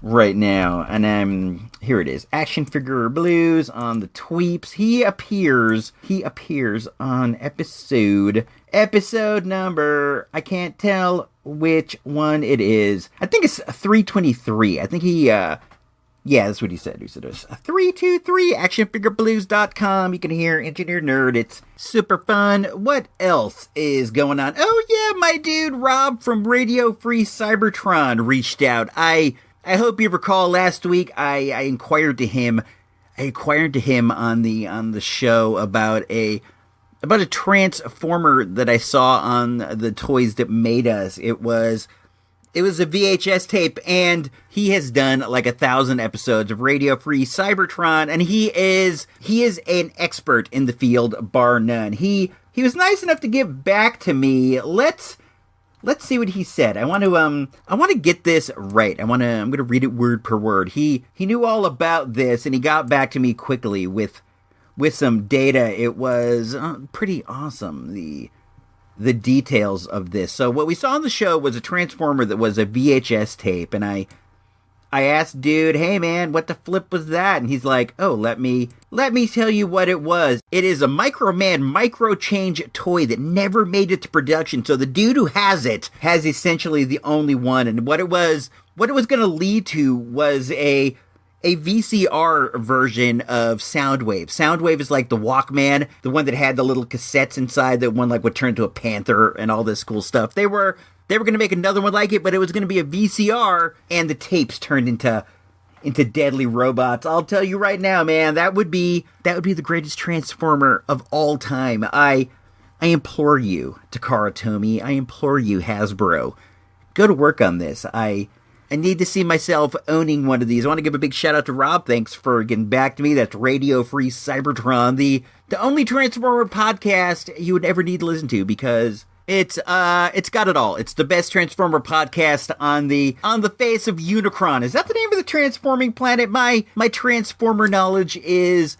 right now, and here it is. Action Figure Blues on the Tweeps. He appears on episode number, I can't tell which one it is. I think it's 323. I think yeah, that's what he said. He said it was 323, actionfigureblues.com. You can hear Engineer Nerd. It's super fun. What else is going on? Oh yeah, my dude Rob from Radio Free Cybertron reached out. I hope you recall last week I inquired to him on the show about a transformer that I saw on the Toys That Made Us. It was a VHS tape, and he has done like 1,000 episodes of Radio Free Cybertron, and he is an expert in the field, bar none. He was nice enough to get back to me. Let's see what he said. I want to get this right. I'm going to read it word per word. He knew all about this, and he got back to me quickly with some data. It was pretty awesome, the details of this. So what we saw on the show was a transformer that was a VHS tape, and I asked dude, hey man, what the flip was that? And he's like, oh, let me tell you what it was. It is a Microman micro change toy that never made it to production. So the dude who has it has essentially the only one. And what it was going to lead to was a VCR version of Soundwave. Soundwave is like the Walkman, the one that had the little cassettes inside, that one like would turn into a panther and all this cool stuff. They were going to make another one like it, but it was going to be a VCR, and the tapes turned into deadly robots. I'll tell you right now, man, that would be the greatest Transformer of all time. I implore you, Takara Tomy, I implore you, Hasbro, go to work on this. I need to see myself owning one of these. I want to give a big shout out to Rob. Thanks for getting back to me. That's Radio Free Cybertron, the only Transformer podcast you would ever need to listen to, because It's got it all. It's the best Transformer podcast on the face of Unicron. Is that the name of the transforming planet? My Transformer knowledge is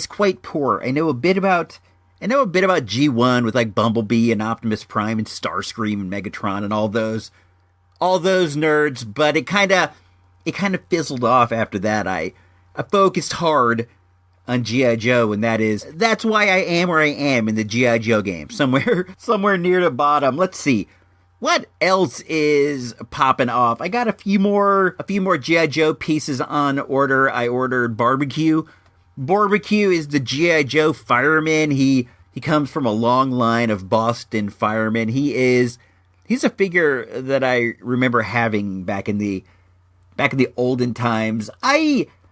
quite poor. I know a bit about G1 with like Bumblebee and Optimus Prime and Starscream and Megatron and all those nerds, but it kind of fizzled off after that. I focused hard on G.I. Joe, and that's why I am where I am in the G.I. Joe game. Somewhere near the bottom. Let's see. What else is popping off? I got a few more G.I. Joe pieces on order. I ordered Barbecue. Barbecue is the G.I. Joe fireman. He comes from a long line of Boston firemen. He's a figure that I remember having back in the olden times.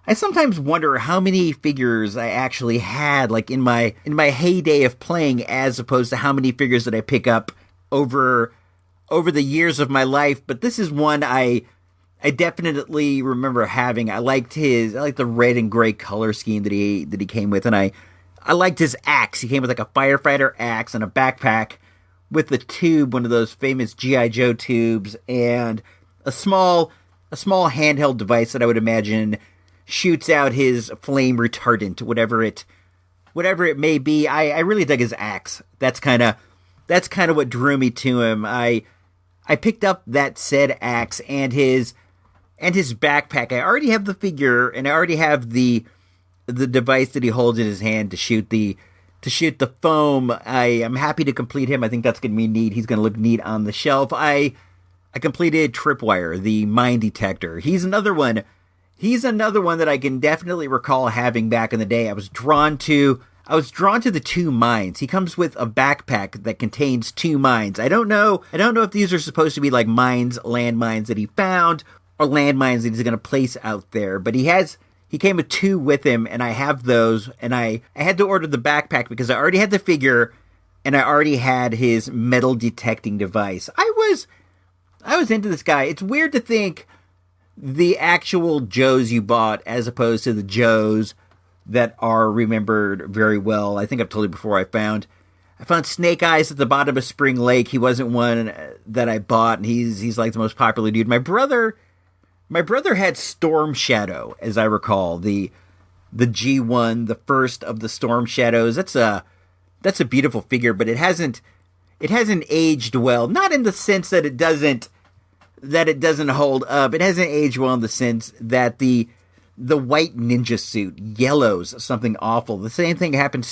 I sometimes wonder how many figures I actually had, like in my heyday of playing, as opposed to how many figures that I pick up over the years of my life. But this is one I definitely remember having. I liked the red and gray color scheme that he came with, and I liked his axe. He came with like a firefighter axe and a backpack with the tube, one of those famous G.I. Joe tubes, and a small handheld device that I would imagine shoots out his flame retardant, whatever it may be. I really dug his axe. That's kind of what drew me to him. I picked up that said axe and his backpack. I already have the figure, and I already have the device that he holds in his hand to shoot the foam. I am happy to complete him. I think that's going to be neat. He's going to look neat on the shelf. I completed Tripwire, the mine detector. He's another one that I can definitely recall having back in the day. I was drawn to the 2 mines. He comes with a backpack that contains 2 mines. I don't know if these are supposed to be like landmines that he found, or landmines that he's going to place out there, but he came with 2 with him, and I have those, and I had to order the backpack because I already had the figure, and I already had his metal detecting device. I was into this guy. It's weird to think the actual Joes you bought as opposed to the Joes that are remembered very well. I think I've told you before, I found Snake Eyes at the bottom of Spring Lake. He wasn't one that I bought, and he's like the most popular dude. My brother had Storm Shadow, as I recall, the G1, the first of the Storm Shadows. That's a beautiful figure, but it hasn't aged well. Not in the sense that it doesn't hold up. It hasn't aged well in the sense that the white ninja suit yellows something awful. The same things happened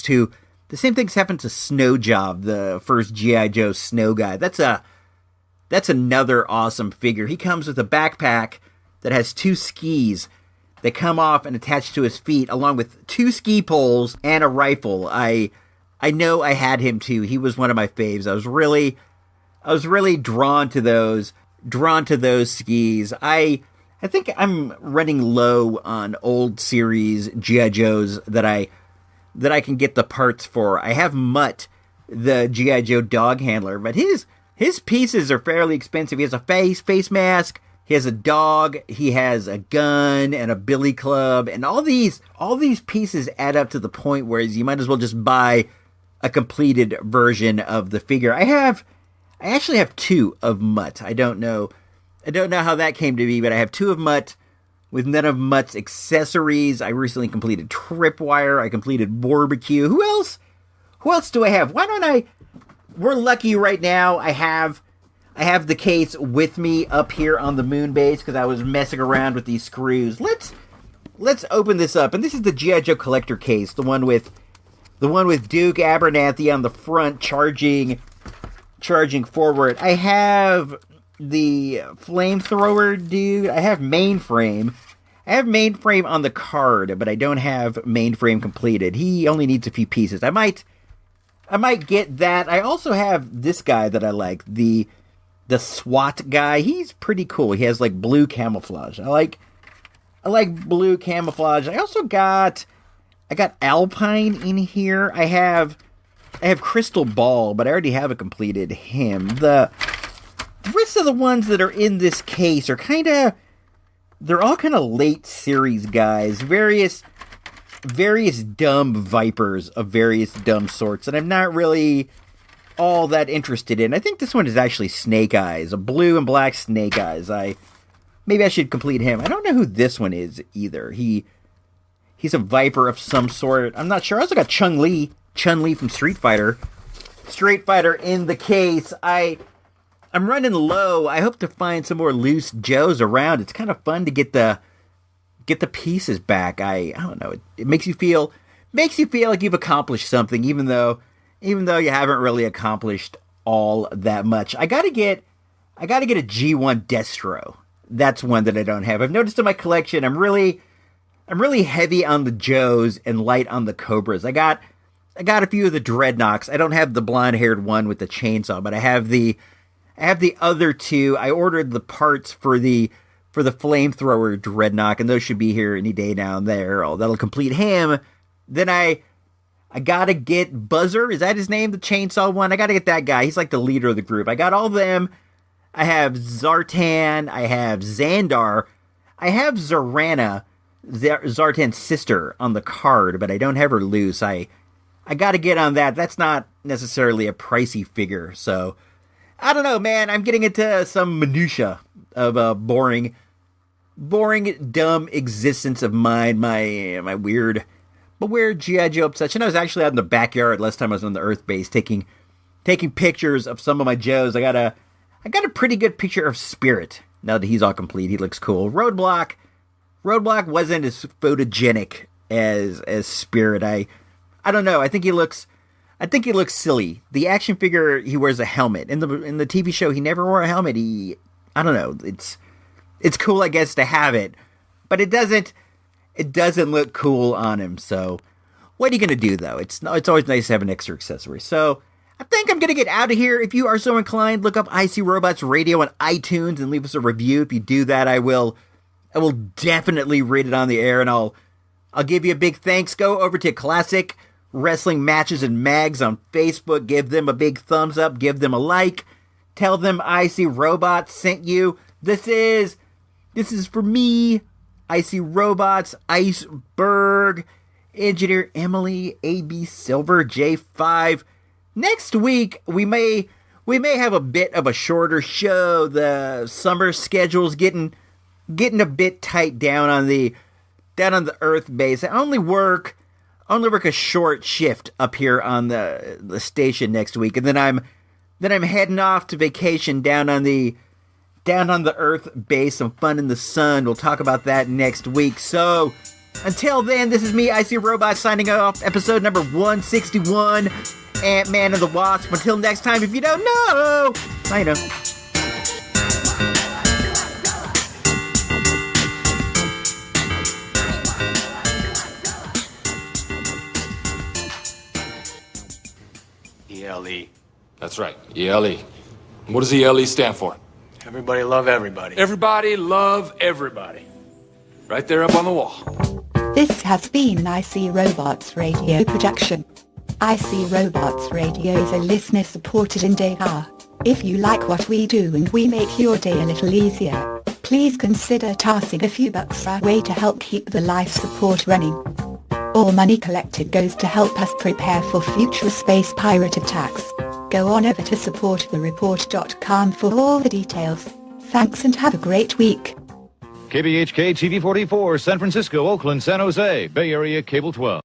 to Snow Job, the first G.I. Joe snow guy. That's another awesome figure. He comes with a backpack that has 2 skis that come off and attach to his feet, along with 2 ski poles and a rifle. I know I had him too. He was one of my faves. I was really drawn to those skis. I think I'm running low on old series G.I. Joes that I can get the parts for. I have Mutt, the G.I. Joe dog handler, but his pieces are fairly expensive. He has a face mask, he has a dog, he has a gun and a billy club, and all these pieces add up to the point where you might as well just buy a completed version of the figure. I actually have 2 of Mutt. I don't know how that came to be, but I have 2 of Mutt with none of Mutt's accessories. I recently completed Tripwire. I completed Barbecue. Who else do I have? We're lucky right now. I have the case with me up here on the moon base because I was messing around with these screws. Let's open this up. And this is the G.I. Joe collector case, the one with Duke Abernathy on the front charging forward. I have the flamethrower dude. I have Mainframe. I have Mainframe on the card, but I don't have Mainframe completed. He only needs a few pieces. I might get that. I also have this guy that I like, the SWAT guy. He's pretty cool. He has like blue camouflage. I like blue camouflage. I got Alpine in here. I have Crystal Ball, but I already have a completed him. The rest of the ones that are in this case are they're all kind of late series guys. Various dumb Vipers of various dumb sorts. And I'm not really all that interested in. I think this one is actually Snake Eyes, a blue and black Snake Eyes. Maybe I should complete him. I don't know who this one is either. He's a Viper of some sort. I'm not sure. I also got Chun-Li from Street Fighter in the case. I'm running low. I hope to find some more loose Joes around. It's kind of fun to get the pieces back. I don't know. It makes you feel like you've accomplished something, even though you haven't really accomplished all that much. I gotta get a G1 Destro. That's one that I don't have. I've noticed in my collection, I'm really heavy on the Joes and light on the Cobras. I got a few of the Dreadnoks. I don't have the blonde-haired one with the chainsaw, but I have the other two. I ordered the parts for the flamethrower Dreadnok, and those should be here any day now and there. Oh, that'll complete him. Then I gotta get Buzzer. Is that his name? The chainsaw one? I gotta get that guy. He's like the leader of the group. I got all of them. I have Zartan. I have Xandar. I have Zorana, Zartan's sister, on the card, but I don't have her loose. I gotta get on that. That's not necessarily a pricey figure, so I don't know, man. I'm getting into some minutia of a boring, dumb existence of mine. My weird G.I. Joe obsession. I was actually out in the backyard last time I was on the Earth base taking pictures of some of my Joes. I got a pretty good picture of Spirit. Now that he's all complete, he looks cool. Roadblock wasn't as photogenic as Spirit. I don't know. I think he looks silly. The action figure, he wears a helmet. In the TV show, he never wore a helmet. I don't know. It's cool, I guess, to have it, but it doesn't look cool on him. So what are you going to do, though? It's always nice to have an extra accessory. So I think I'm going to get out of here. If you are so inclined, look up IC Robots Radio on iTunes and leave us a review. If you do that, I will definitely read it on the air, and I'll give you a big thanks. Go over to Classic Wrestling Matches and Mags on Facebook. Give them a big thumbs up. Give them a like. Tell them IC Robots sent you. This is for me, IC Robots, Iceberg, Engineer Emily, AB Silver, J5. Next week, we may have a bit of a shorter show. The summer schedule's getting a bit tight down on the Earth base. I only work a short shift up here on the station next week, and then I'm heading off to vacation down on the Earth base. Some fun in the sun. We'll talk about that next week. So until then, this is me, IC Robot, signing off. Episode number 161. Man and the Wasp. Until next time, if you don't know, I know. ELE. That's right, ELE. What does ELE stand for? Everybody love everybody. Everybody love everybody. Right there up on the wall. This has been IC Robots Radio production. IC Robots Radio is a listener-supported endeavor. If you like what we do and we make your day a little easier, please consider tossing a few bucks our way to help keep the life support running. All money collected goes to help us prepare for future space pirate attacks. Go on over to supportthereport.com for all the details. Thanks and have a great week. KBHK TV 44, San Francisco, Oakland, San Jose, Bay Area Cable 12.